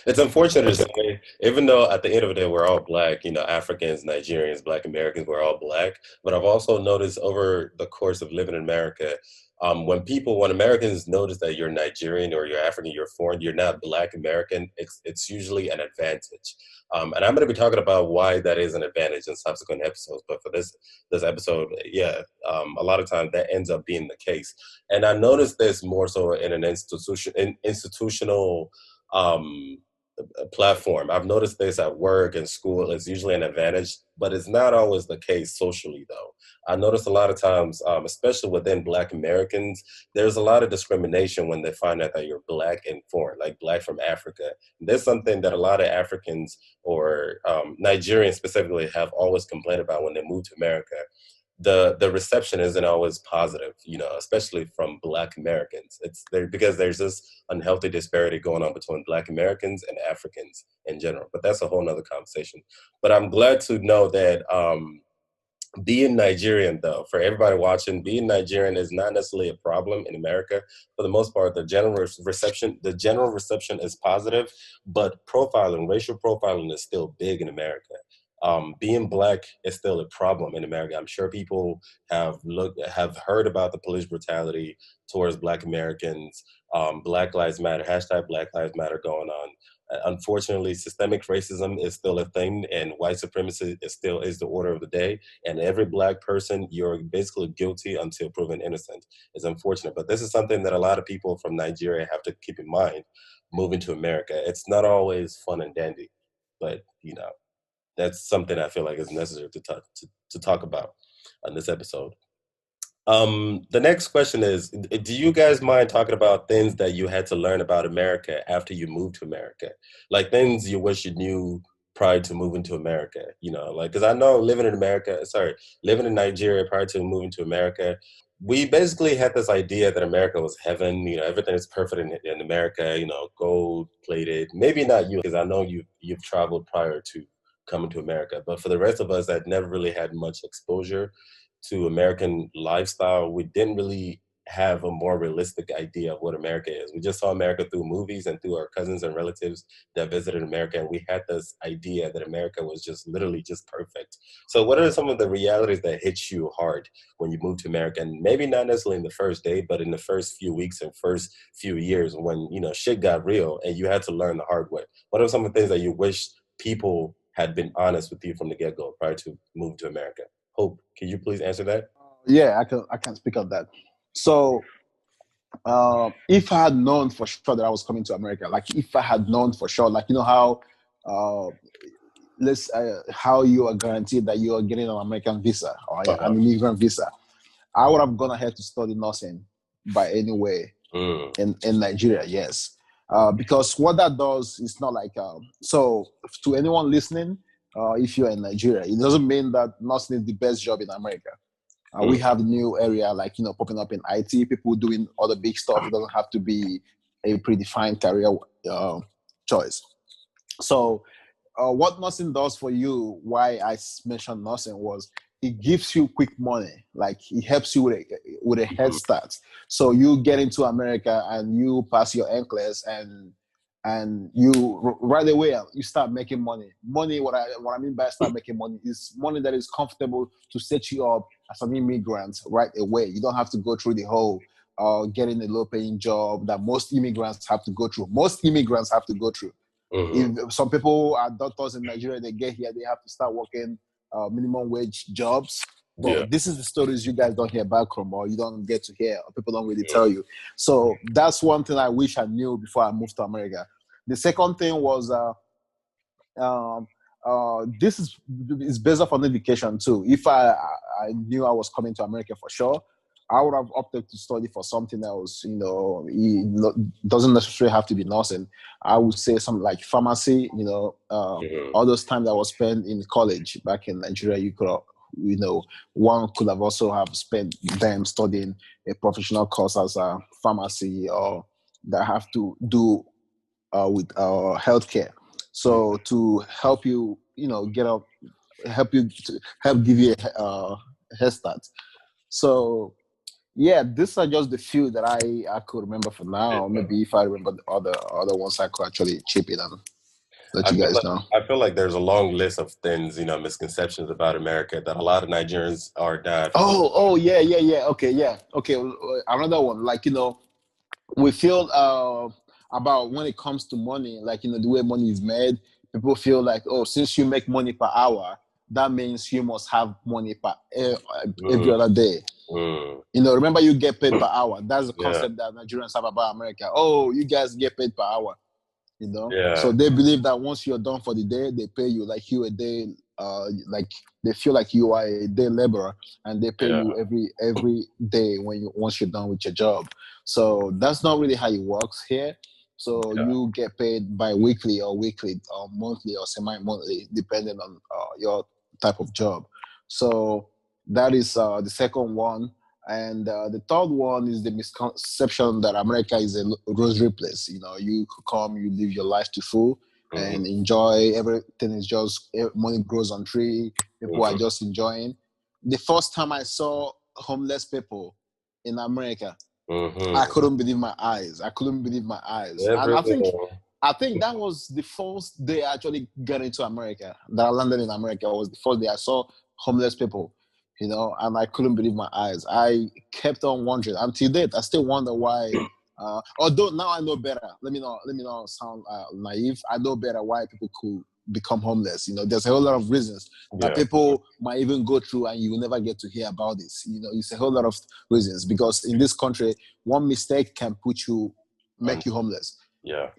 Speaker 1: It's unfortunate to say, even though at the end of the day we're all black, Africans, Nigerians, Black Americans, we're all black. But I've also noticed over the course of living in America, when Americans notice that you're Nigerian or you're African, you're foreign, you're not Black American, it's usually an advantage. And I'm going to be talking about why that is an advantage in subsequent episodes. But for this episode, yeah, a lot of times that ends up being the case. And I noticed this more so in an institutional platform. I've noticed this at work and school. It's usually an advantage, but it's not always the case socially, though. I noticed a lot of times, especially within Black Americans, there's a lot of discrimination when they find out that you're Black and foreign, like Black from Africa. There's something that a lot of Africans or Nigerians specifically have always complained about when they move to America. The reception isn't always positive, especially from Black Americans. It's there because there's this unhealthy disparity going on between Black Americans and Africans in general. But that's a whole nother conversation. But I'm glad to know that being Nigerian, though, for everybody watching, being Nigerian is not necessarily a problem in America. For the most part, the general reception is positive, but racial profiling is still big in America. Being Black is still a problem in America. I'm sure people have heard about the police brutality towards Black Americans, Black Lives Matter, hashtag Black Lives Matter going on. Unfortunately, systemic racism is still a thing, and white supremacy is the order of the day. And every Black person, you're basically guilty until proven innocent. It's unfortunate, but this is something that a lot of people from Nigeria have to keep in mind moving to America. It's not always fun and dandy, but that's something I feel like is necessary to talk about on this episode. The next question is, do you guys mind talking about things that you had to learn about America after you moved to America? Like things you wish you knew prior to moving to America, because I know living in Nigeria prior to moving to America, we basically had this idea that America was heaven, everything is perfect in America, gold plated. Maybe not you, because I know you've traveled prior to coming to America, but for the rest of us that never really had much exposure to American lifestyle, we didn't really have a more realistic idea of what America is. We just saw America through movies and through our cousins and relatives that visited America, and we had this idea that America was just literally just perfect. So what are some of the realities that hit you hard when you moved to America? And maybe not necessarily in the first day, but in the first few weeks and first few years when, shit got real and you had to learn the hard way. What are some of the things that you wish people had been honest with you from the get-go prior to moving to America? Hope, can you please answer that?
Speaker 2: Yeah, I can speak on that. So if I had known for sure that I was coming to America, like if I had known for sure, like how how you are guaranteed that you are getting an American visa or an immigrant visa, I would have gone ahead to study nursing by any way in Nigeria. Yes. Because what that does is not like, so to anyone listening, if you're in Nigeria, it doesn't mean that nursing is the best job in America. We have a new area like, popping up in IT, people doing other big stuff. It doesn't have to be a predefined career choice. So what nursing does for you, why I mentioned nursing, was it gives you quick money. Like it helps you with a head start. So you get into America and you pass your NCLEX and you right away you start making money. What I mean by start making money is money that is comfortable to set you up as an immigrant right away. You don't have to go through the whole getting a low-paying job that most immigrants have to go through. If some people are doctors in Nigeria, they get here, they have to start working minimum wage jobs. But this is the stories you guys don't hear back home, or you don't get to hear, or people don't really tell you. So that's one thing I wish I knew before I moved to America. The second thing was this is based off on education too. If I knew I was coming to America for sure, I would have opted to study for something else. It doesn't necessarily have to be nursing. I would say something like pharmacy. All those times I was spent in college back in Nigeria, you could one could have also have spent them studying a professional course as a pharmacy, or that have to do with healthcare. So to help you, get up, help give you a head start. So yeah, these are just the few that I could remember for now. Maybe if I remember the other ones, I could actually chip in and let you guys know.
Speaker 1: I feel like there's a long list of things, misconceptions about America that a lot of Nigerians are not.
Speaker 2: Yeah. Okay. Another one, like, we feel about when it comes to money, like, the way money is made. People feel like, oh, since you make money per hour, that means you must have money per every other day. Remember, you get paid per hour. That's the concept that Nigerians have about America. Oh, you guys get paid per hour. So they believe that once you're done for the day, they pay you like you a day, like they feel like you are a day laborer, and they pay you every day once you're done with your job. So that's not really how it works here. So you get paid bi-weekly or weekly or monthly or semi-monthly, depending on your type of job. So that is the second one. And the third one is the misconception that America is a rosary place. You could come, you live your life to full and enjoy. Everything is just money grows on tree. People are just enjoying. The first time I saw homeless people in America, I couldn't believe my eyes. And I think that was the first day I actually got into America. That I landed in America was the first day I saw homeless people. And I couldn't believe my eyes. I kept on wondering until date. I still wonder why. Although now I know better. Let me not sound naive. I know better why people could become homeless. There's a whole lot of reasons that people might even go through, and you will never get to hear about this. It's a whole lot of reasons, because in this country, one mistake can make you homeless.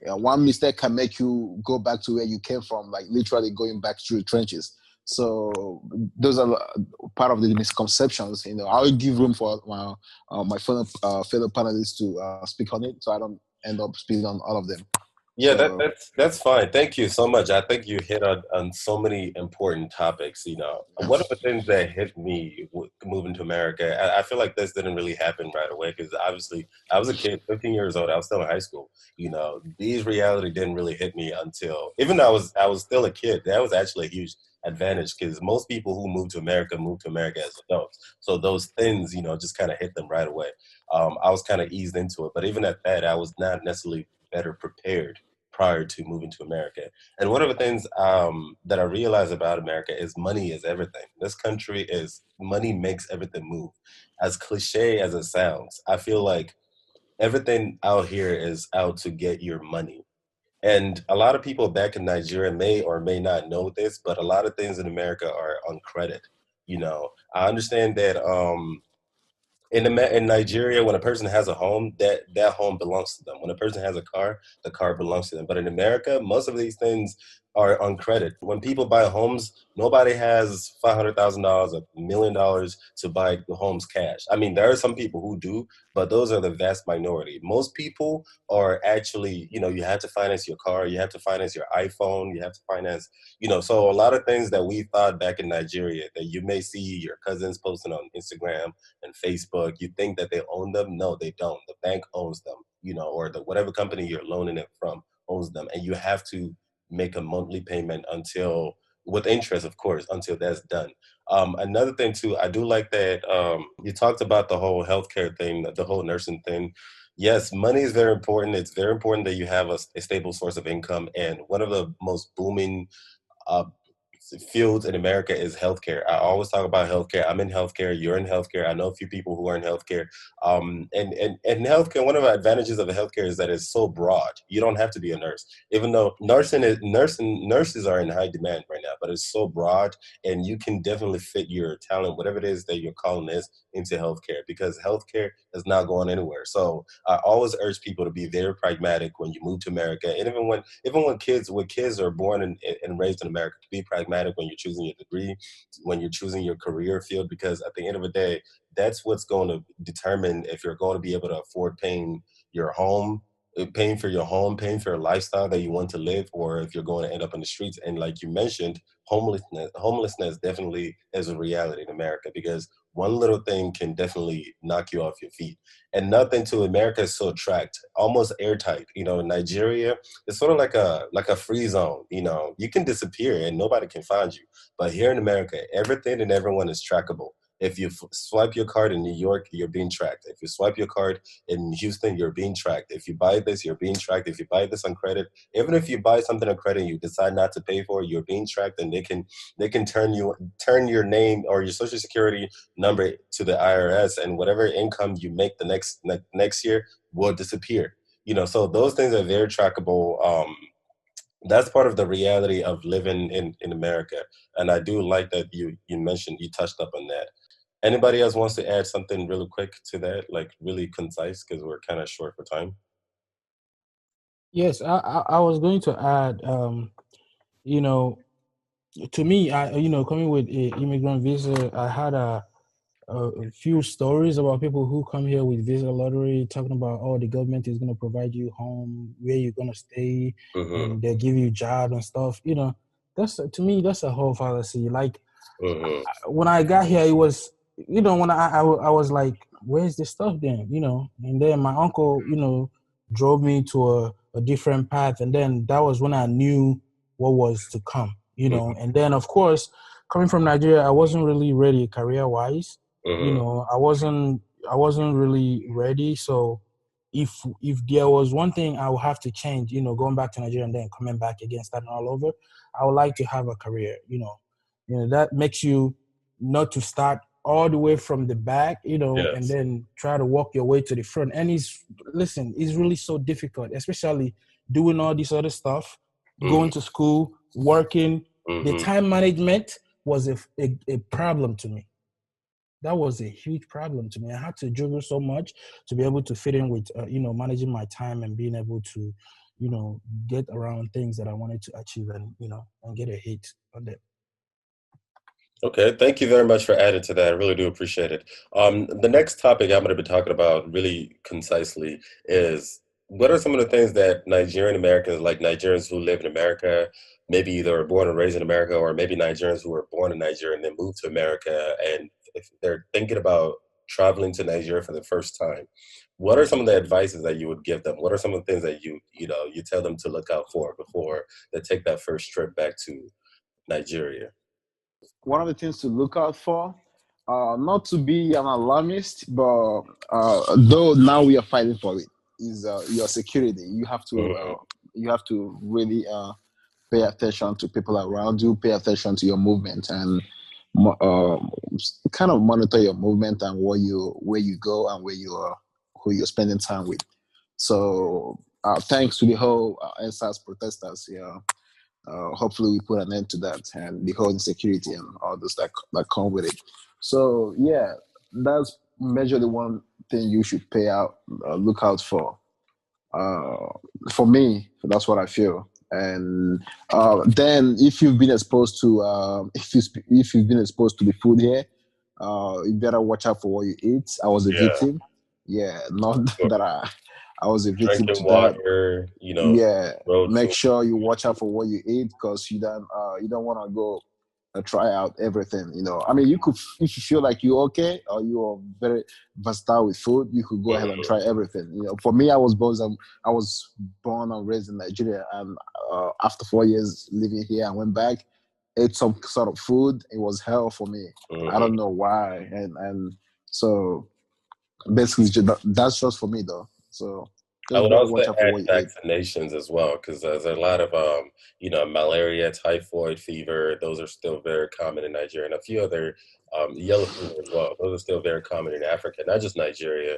Speaker 2: One mistake can make you go back to where you came from, like literally going back through the trenches. So those are part of the misconceptions. I'll give room for my fellow panelists to speak on it, so I don't end up speaking on all of them.
Speaker 1: Yeah, that's fine. Thank you so much. I think you hit on so many important topics. One of the things that hit me moving to America, I feel like this didn't really happen right away, because obviously I was a kid, 15 years old. I was still in high school. These reality didn't really hit me until, even though I was still a kid. That was actually a huge advantage, because most people who move to America as adults. So those things, just kind of hit them right away. I was kind of eased into it, but even at that, I was not necessarily better prepared prior to moving to America. And one of the things that I realized about America is money is everything. This country money makes everything move. As cliche as it sounds, I feel like everything out here is out to get your money. And a lot of people back in Nigeria may or may not know this, but a lot of things in America are on credit. I understand that in Nigeria, when a person has a home, that home belongs to them. When a person has a car, the car belongs to them. But in America, most of these things are on credit. When people buy homes, nobody has $500,000, $1 million to buy the homes cash. I mean, there are some people who do, but those are the vast minority. Most people are actually, you have to finance your car, you have to finance your iPhone, you have to finance, so a lot of things that we thought back in Nigeria that you may see your cousins posting on Instagram and Facebook, you think that they own them. No, they don't. The bank owns them, or whatever company you're loaning it from owns them. And you have to make a monthly payment with interest, of course, until that's done. Another thing too, I do like that you talked about the whole healthcare thing, the whole nursing thing. Yes, money is very important. It's very important that you have a stable source of income. And one of the most booming fields in America is healthcare. I always talk about healthcare. I'm in healthcare. You're in healthcare. I know a few people who are in healthcare. And healthcare, one of the advantages of the healthcare is that it's so broad. You don't have to be a nurse, even though nurses are in high demand right now. But it's so broad, and you can definitely fit your talent, whatever it is that your calling is, into healthcare, because healthcare is not going anywhere. So I always urge people to be very pragmatic when you move to America, and even when kids are born and raised in America, to be pragmatic when you're choosing your degree, when you're choosing your career field, because at the end of the day, that's what's going to determine if you're going to be able to afford paying your home, paying for your home, paying for your lifestyle that you want to live, or if you're going to end up in the streets. And like you mentioned, homelessness definitely is a reality in America, because one little thing can definitely knock you off your feet. And nothing to America is so tracked, almost airtight. You know, in Nigeria, it's sort of like a free zone. You know, you can disappear and nobody can find you. But here in America, everything and everyone is trackable. If you swipe your card in New York, you're being tracked. If you swipe your card in Houston, you're being tracked. If you buy this, you're being tracked. If you buy this on credit, even if you buy something on credit and you decide not to pay for it, you're being tracked, and they can turn your name or your social security number to the IRS, and whatever income you make the next year will disappear. You know, so those things are very trackable. That's part of the reality of living in America. And I do like that you mentioned, you touched up on that. Anybody else wants to add something really quick to that, like really concise, because we're kind of short for time?
Speaker 4: Yes, I was going to add, you know, to me, coming with a immigrant visa, I had a few stories about people who come here with visa lottery, talking about, oh, the government is going to provide you home, where you're going to stay,
Speaker 1: Mm-hmm.
Speaker 4: and they'll give you job and stuff. You know, that's, to me, that's a whole fallacy. Like,
Speaker 1: Mm-hmm.
Speaker 4: when I got here, it was, when I was like, where's this stuff then? You know, and then my uncle, drove me to a different path. And then that was when I knew what was to come, and then, of course, coming from Nigeria, I wasn't really ready career wise.
Speaker 1: Mm-hmm.
Speaker 4: I wasn't really ready. So if there was one thing I would have to change, going back to Nigeria and then coming back again, starting all over, I would like to have a career, that makes you not to start all the way from the back, and
Speaker 1: Yes.
Speaker 4: then try to walk your way to the front. And it's really so difficult, especially doing all this other stuff,
Speaker 1: Mm-hmm.
Speaker 4: going to school, working. The
Speaker 1: Mm-hmm.
Speaker 4: time management was a problem to me. That was a huge problem to me. I had to juggle so much to be able to fit in with, managing my time and being able to, get around things that I wanted to achieve, and, and get a hit on them.
Speaker 1: Okay, thank you very much for adding to that. I really do appreciate it. The next topic I'm going to be talking about really concisely is, what are some of the things that Nigerian Americans, like Nigerians who live in America, maybe either were born and raised in America, or maybe Nigerians who were born in Nigeria and then moved to America, and if they're thinking about traveling to Nigeria for the first time, what are some of the advices that you would give them? What are some of the things that you tell them to look out for before they take that first trip back to Nigeria?
Speaker 2: One of the things to look out for, not to be an alarmist, but though now we are fighting for it, is your security.
Speaker 1: Mhm.
Speaker 2: You have to really pay attention to people around you, pay attention to your movement, and kind of monitor your movement and where you go and who you're spending time with. So thanks to the whole NSAS protesters, hopefully we put an end to that and the whole insecurity and all this that come with it. So yeah, that's majorly one thing you should look out for. For me, that's what I feel. And then if you've been exposed to if you've been exposed to the food here, you better watch out for what you eat. I was a
Speaker 1: Yeah.
Speaker 2: victim. Yeah, not that I was a victim
Speaker 1: Drinking
Speaker 2: to that.
Speaker 1: water,
Speaker 2: Yeah,
Speaker 1: road
Speaker 2: make
Speaker 1: food.
Speaker 2: sure you watch out for what you eat, because you don't want to go try out everything. I mean, you could, if you feel like you're okay or you're very versatile with food, you could go ahead and
Speaker 1: Mhm.
Speaker 2: try everything. For me, I was born and raised in Nigeria, and after 4 years living here, I went back, ate some sort of food. It was hell for me. I
Speaker 1: Mhm.
Speaker 2: don't know why, and so basically that's just for me though. So
Speaker 1: I
Speaker 2: just
Speaker 1: would
Speaker 2: better
Speaker 1: also
Speaker 2: watch out for
Speaker 1: add
Speaker 2: what you eat.
Speaker 1: vaccinations as well, because there's a lot of, malaria, typhoid, fever. Those are still very common in Nigeria, and a few other, yellow fever as well. Those are still very common in Africa, not just Nigeria.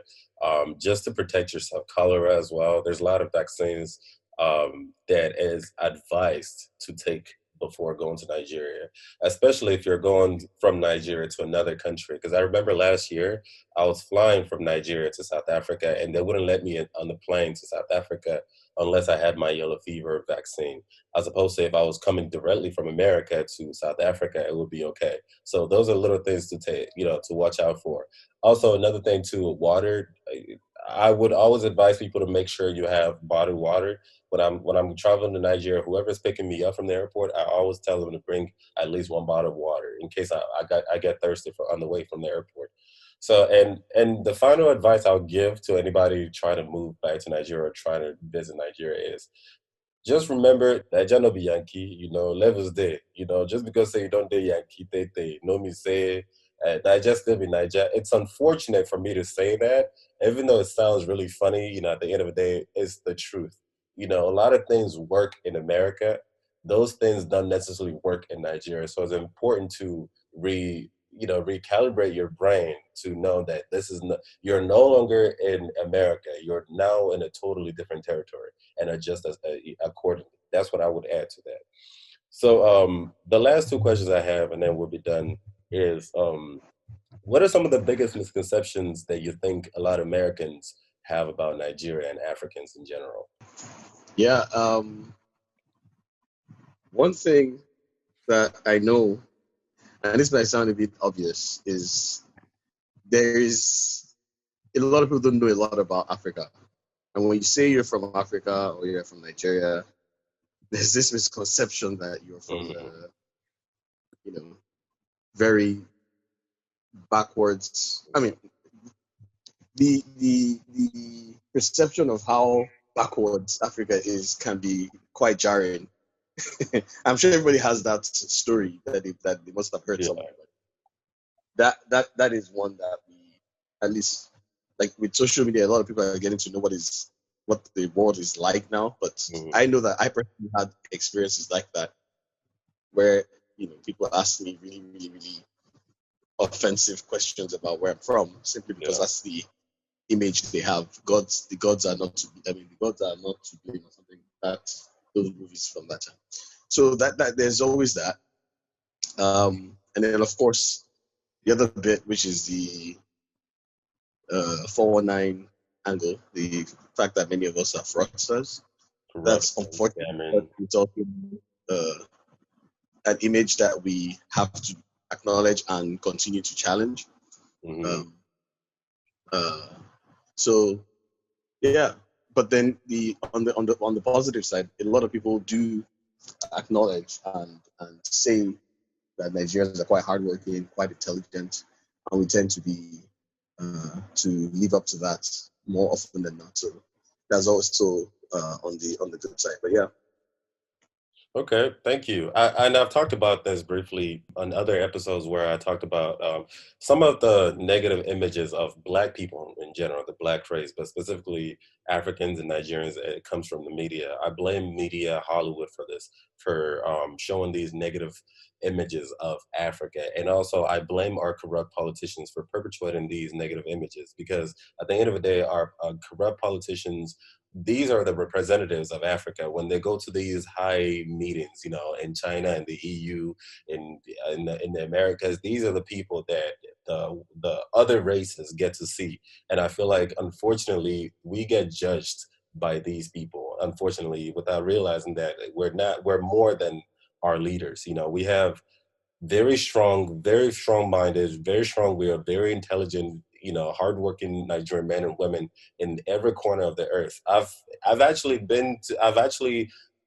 Speaker 1: Just to protect yourself, cholera as well. There's a lot of vaccines that is advised to take before going to Nigeria, especially if you're going from Nigeria to another country. Because I remember last year, I was flying from Nigeria to South Africa, and they wouldn't let me on the plane to South Africa unless I had my yellow fever vaccine. As opposed to if I was coming directly from America to South Africa, it would be okay. So those are little things to take, to watch out for. Also, another thing too, water. I would always advise people to make sure you have bottled water. When I'm traveling to Nigeria, whoever's picking me up from the airport, I always tell them to bring at least one bottle of water in case I get thirsty on the way from the airport. So and the final advice I'll give to anybody trying to move back to Nigeria or trying to visit Nigeria is just remember Naija no be Yankee, levels there. Just because say you don't do Yankee, they know me say Naija still be Naija. It's unfortunate for me to say that, even though it sounds really funny, at the end of the day, it's the truth. A lot of things work in America. Those things don't necessarily work in Nigeria. So it's important to recalibrate your brain to know that you're no longer in America. You're now in a totally different territory and adjust accordingly. That's what I would add to that. So the last two questions I have, and then we'll be done, is what are some of the biggest misconceptions that you think a lot of Americans have about Nigeria and Africans in general?
Speaker 3: Yeah. One thing that I know, and this might sound a bit obvious, is there is a lot of people don't know a lot about Africa. And when you say you're from Africa or you're from Nigeria, there's this misconception that you're from the, very backwards. I mean, the perception of how backwards Africa is can be quite jarring. I'm sure everybody has that story that they must have heard somewhere. That is one that we, at least, like with social media, a lot of people are getting to know what the world is like now. But I know that I personally had experiences like that, where people ask me really, really, really offensive questions about where I'm from, simply because that's the image they have. The gods are not to blame or something. That those movies from that time. So that there's always that. And then of course the other bit, which is the 419 angle, the fact that many of us are fraudsters. That's unfortunate, but it's also an image that we have to acknowledge and continue to challenge. So yeah, but then on the positive side, a lot of people do acknowledge and say that Nigerians are quite hardworking, quite intelligent, and we tend to be to live up to that more often than not. So that's also on the good side. But yeah.
Speaker 1: Okay, thank you. And I've talked about this briefly on other episodes where I talked about some of the negative images of Black people in general, the Black race, but specifically Africans and Nigerians. It comes from the media. I blame media, Hollywood, for this, for showing these negative images of Africa. And also I blame our corrupt politicians for perpetuating these negative images, because at the end of the day, our corrupt politicians, these are the representatives of Africa when they go to these high meetings, in China and the EU, in the Americas. These are the people that the other races get to see, and I feel like unfortunately we get judged by these people, unfortunately, without realizing that we're more than our leaders. We have very strong-minded, very strong-willed, very intelligent, hardworking Nigerian men and women in every corner of the earth. I've actually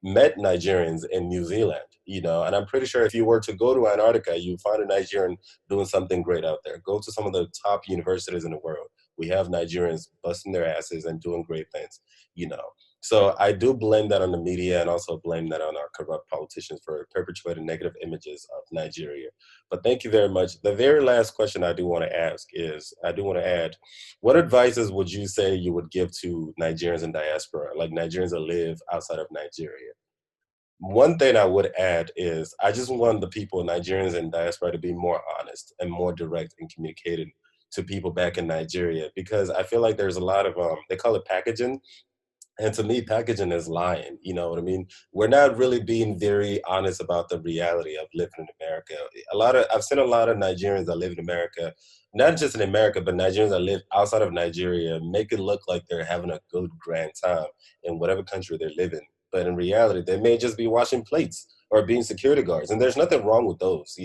Speaker 1: met Nigerians in New Zealand, and I'm pretty sure if you were to go to Antarctica, you find a Nigerian doing something great out there. Go to some of the top universities in the world. We have Nigerians busting their asses and doing great things. So I do blame that on the media, and also blame that on our corrupt politicians for perpetuating negative images of Nigeria. But thank you very much. The very last question I do want to add, what advices would you say you would give to Nigerians in diaspora, like Nigerians that live outside of Nigeria? One thing I would add is I just want the people, Nigerians in diaspora, to be more honest and more direct in communicating to people back in Nigeria, because I feel like there's a lot of, they call it packaging. And to me, packaging is lying. You know what I mean? We're not really being very honest about the reality of living in America. I've seen a lot of Nigerians that live in America, not just in America, but Nigerians that live outside of Nigeria, make it look like they're having a good, grand time in whatever country they're living. But in reality, they may just be washing plates or being security guards. And there's nothing wrong with those,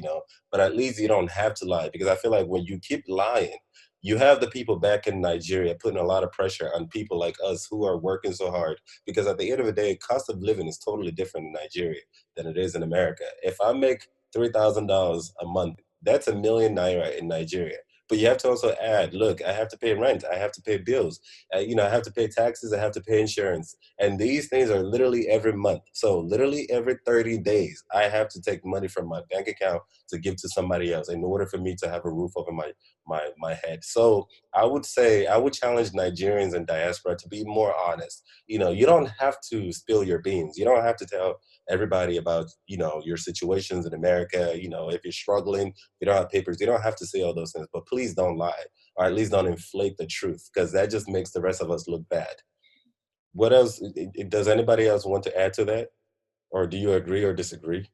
Speaker 1: but at least you don't have to lie, because I feel like when you keep lying, you have the people back in Nigeria putting a lot of pressure on people like us who are working so hard, because at the end of the day, cost of living is totally different in Nigeria than it is in America. If I make $3,000 a month, that's ₦1,000,000 in Nigeria. But you have to also add, look, I have to pay rent, I have to pay bills, I have to pay taxes, I have to pay insurance. And these things are literally every month. So literally every 30 days, I have to take money from my bank account to give to somebody else in order for me to have a roof over my head. So I would say, I would challenge Nigerians and diaspora to be more honest. You don't have to spill your beans. You don't have to tell everybody about, your situations in America. If you're struggling, if you don't have papers, you don't have to say all those things, but please don't lie, or at least don't inflate the truth, because that just makes the rest of us look bad. What else? Does anybody else want to add to that? Or do you agree or disagree?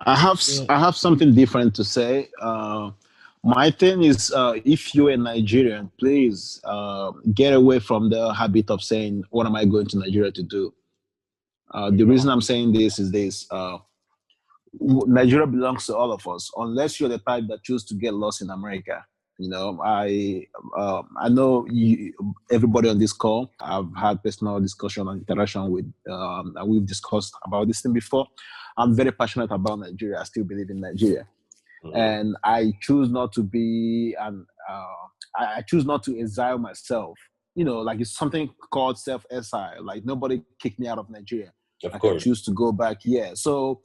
Speaker 2: I have something different to say. My thing is, if you're a Nigerian, please get away from the habit of saying, "What am I going to Nigeria to do?" The reason I'm saying this is this: Nigeria belongs to all of us, unless you're the type that choose to get lost in America. I know everybody on this call. I've had personal discussion and interaction with, and we've discussed about this thing before. I'm very passionate about Nigeria. I still believe in Nigeria, and I choose not to be, and I choose not to exile myself. Like it's something called self-exile. Like nobody kicked me out of Nigeria.
Speaker 1: Of
Speaker 2: I
Speaker 1: course.
Speaker 2: can choose to go back. Yeah, so.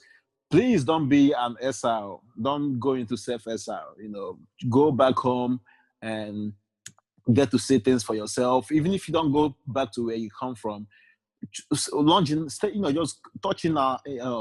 Speaker 2: Please don't be an exile. Don't go into self-exile. Go back home and get to see things for yourself. Even if you don't go back to where you come from, launching, stay, just touching,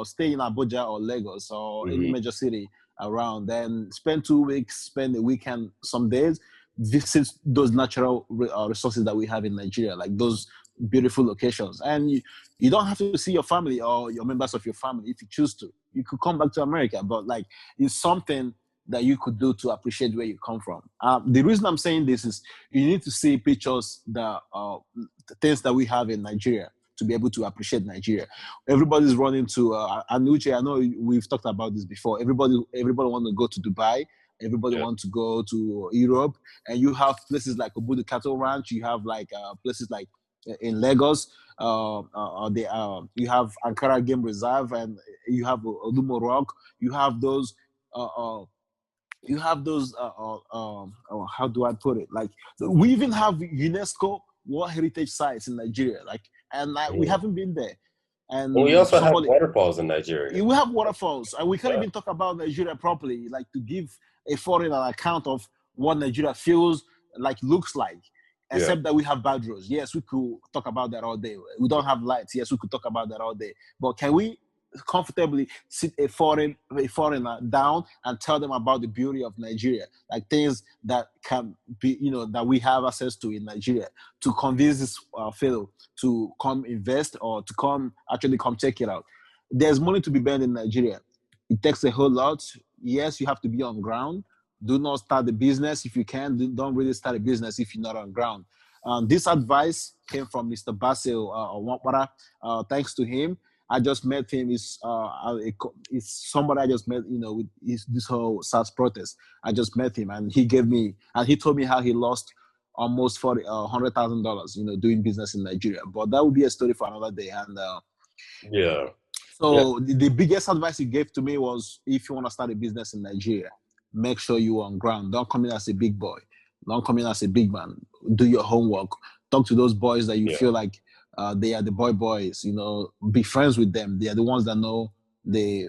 Speaker 2: stay in Abuja or Lagos or any major city around. Then spend 2 weeks, spend a weekend, some days, visit those natural resources that we have in Nigeria, like those beautiful locations. And you don't have to see your family or your members of your family if you choose to. You could come back to America, but like it's something that you could do to appreciate where you come from. The reason I'm saying this is you need to see pictures that the things that we have in Nigeria to be able to appreciate Nigeria. Everybody's running to and Uche, I know we've talked about this before. Everybody want to go to Dubai. Everybody wants to go to Europe, and you have places like Obudu Cattle Ranch. You have like places like in Lagos. You have Ankara Game Reserve, and you have Olumo Rock. You have those. How do I put it? Like we even have UNESCO World Heritage Sites in Nigeria. We haven't been there. And
Speaker 1: we also have waterfalls in Nigeria.
Speaker 2: We have waterfalls, and we can't even talk about Nigeria properly, like to give a foreigner an account of what Nigeria feels like, looks like, except that we have bad roads. Yes, we could talk about that all day. We don't have lights. Yes, we could talk about that all day. But can we comfortably sit a foreigner down and tell them about the beauty of Nigeria, like things that can be, that we have access to in Nigeria, to convince this fellow to come invest or to come check it out? There's money to be made in Nigeria. It takes a whole lot. Yes, you have to be on ground. Do not start the business if you can. Don't really start a business if you're not on ground. This advice came from Mr. Basil Wampara. Thanks to him, I just met him. It's somebody I just met, with this whole SARS protest. I just met him, and he told me how he lost almost $100,000, doing business in Nigeria. But that would be a story for another day. And so the biggest advice he gave to me was, if you want to start a business in Nigeria, make sure you're on ground. Don't come in as a big boy. Don't come in as a big man. Do your homework. Talk to those boys that you feel like they are the boys. Be friends with them. They are the ones that know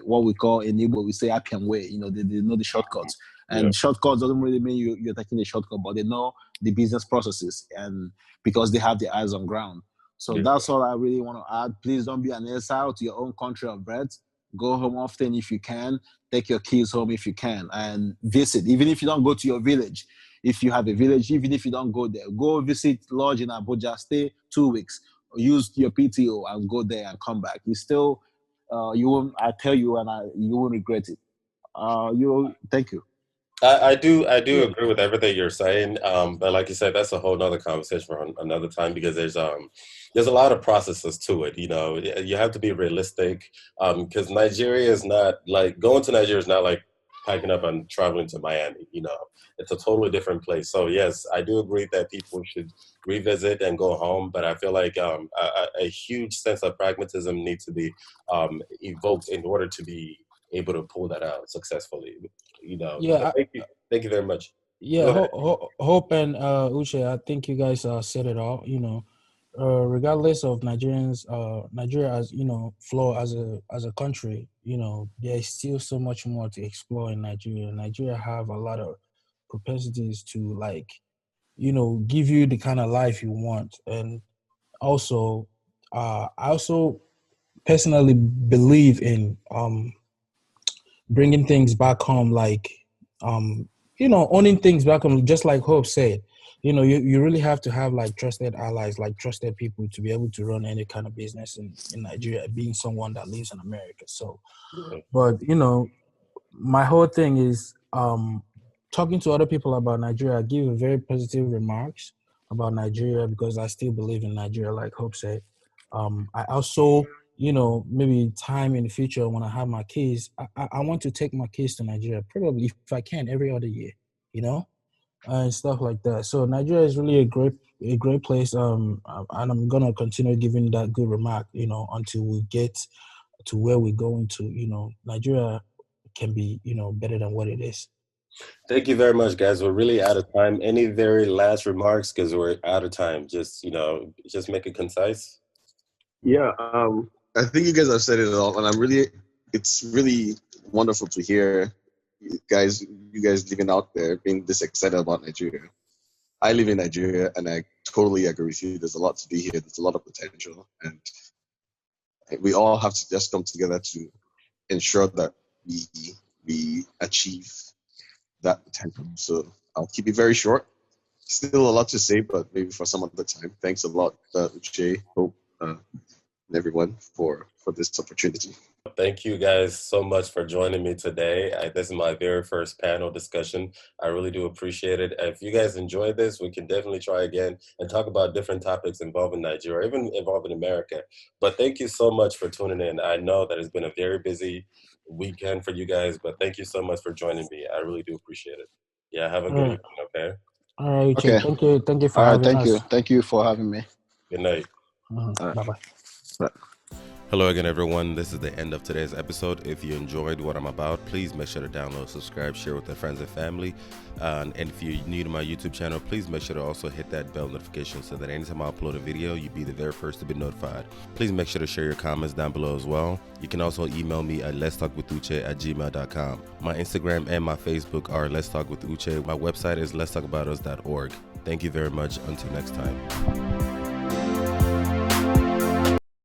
Speaker 2: what we call in Igbo, we say Appian way. They know the shortcuts. And shortcuts doesn't really mean you're taking a shortcut, but they know the business processes, and because they have their eyes on ground. So that's all I really want to add. Please don't be an exile to your own country of birth. Go home often if you can. Take your kids home if you can, and visit. Even if you don't go to your village, if you have a village, even if you don't go there, go visit lodge in Abuja. Stay 2 weeks. Use your PTO and go there and come back. You still, you won't. I tell you, and you won't regret it. Thank you.
Speaker 1: I do agree with everything you're saying, but like you said, that's a whole nother conversation for another time, because there's a lot of processes to it. You have to be realistic, because Nigeria is not like, going to Nigeria is not like packing up and traveling to Miami. You know, it's a totally different place. So yes, I do agree that people should revisit and go home, but I feel like a huge sense of pragmatism needs to be evoked in order to be able to pull that out successfully. You know, but
Speaker 4: Yeah,
Speaker 1: thank you very much.
Speaker 4: yeah,
Speaker 1: Go ahead.
Speaker 4: Hope and Uche, I think you guys said it all. Regardless of Nigeria as flaw as a country, there is still so much more to explore in Nigeria. Nigeria have a lot of propensities to give you the kind of life you want, and also, I also personally believe in bringing things back home, owning things back home, just like Hope said. You really have to have like trusted allies, like trusted people to be able to run any kind of business in Nigeria, being someone that lives in America. So,
Speaker 1: Yeah.
Speaker 4: but my whole thing is talking to other people about Nigeria. I give very positive remarks about Nigeria because I still believe in Nigeria, like Hope said. I also, maybe time in the future when I have my kids, I want to take my kids to Nigeria, probably if I can every other year, and stuff like that. So Nigeria is really a great place. And I'm gonna continue giving that good remark, until we get to where we're going to. Nigeria can be, better than what it is.
Speaker 1: Thank you very much, guys. We're really out of time. Any very last remarks? Because we're out of time. Just just make it concise.
Speaker 3: Yeah, I think you guys have said it all, and it's really wonderful to hear you guys living out there being this excited about Nigeria. I live in Nigeria, and I totally agree with you. There's a lot to do here. There's a lot of potential, and we all have to just come together to ensure that we achieve that potential. So I'll keep it very short. Still a lot to say, but maybe for some other time. Thanks a lot, Uche, Hope, and everyone for this opportunity.
Speaker 1: Thank you guys so much for joining me today. This is my very first panel discussion. I really do appreciate it. If you guys enjoyed this, we can definitely try again and talk about different topics involving Nigeria, even involving America. But thank you so much for tuning in. I know that it's been a very busy weekend for you guys, but thank you so much for joining me. I really do appreciate it. Yeah, have a good evening, okay?
Speaker 4: All right,
Speaker 2: Okay.
Speaker 4: Thank you for
Speaker 2: All right.
Speaker 4: having us.
Speaker 2: Thank you for having me.
Speaker 1: Good night.
Speaker 2: All right.
Speaker 4: Bye-bye.
Speaker 2: Bye.
Speaker 1: Hello again, everyone. This is the end of today's episode. If you enjoyed what I'm about, please make sure to download, subscribe, share with your friends and family. And if you're new to my YouTube channel, please make sure to also hit that bell notification so that anytime I upload a video, you'll be the very first to be notified. Please make sure to share your comments down below as well. You can also email me at letstalkwithuche@gmail.com. My Instagram and my Facebook are Let's Talk with Uche. My website is letstalkaboutus.org. Thank you very much. Until next time.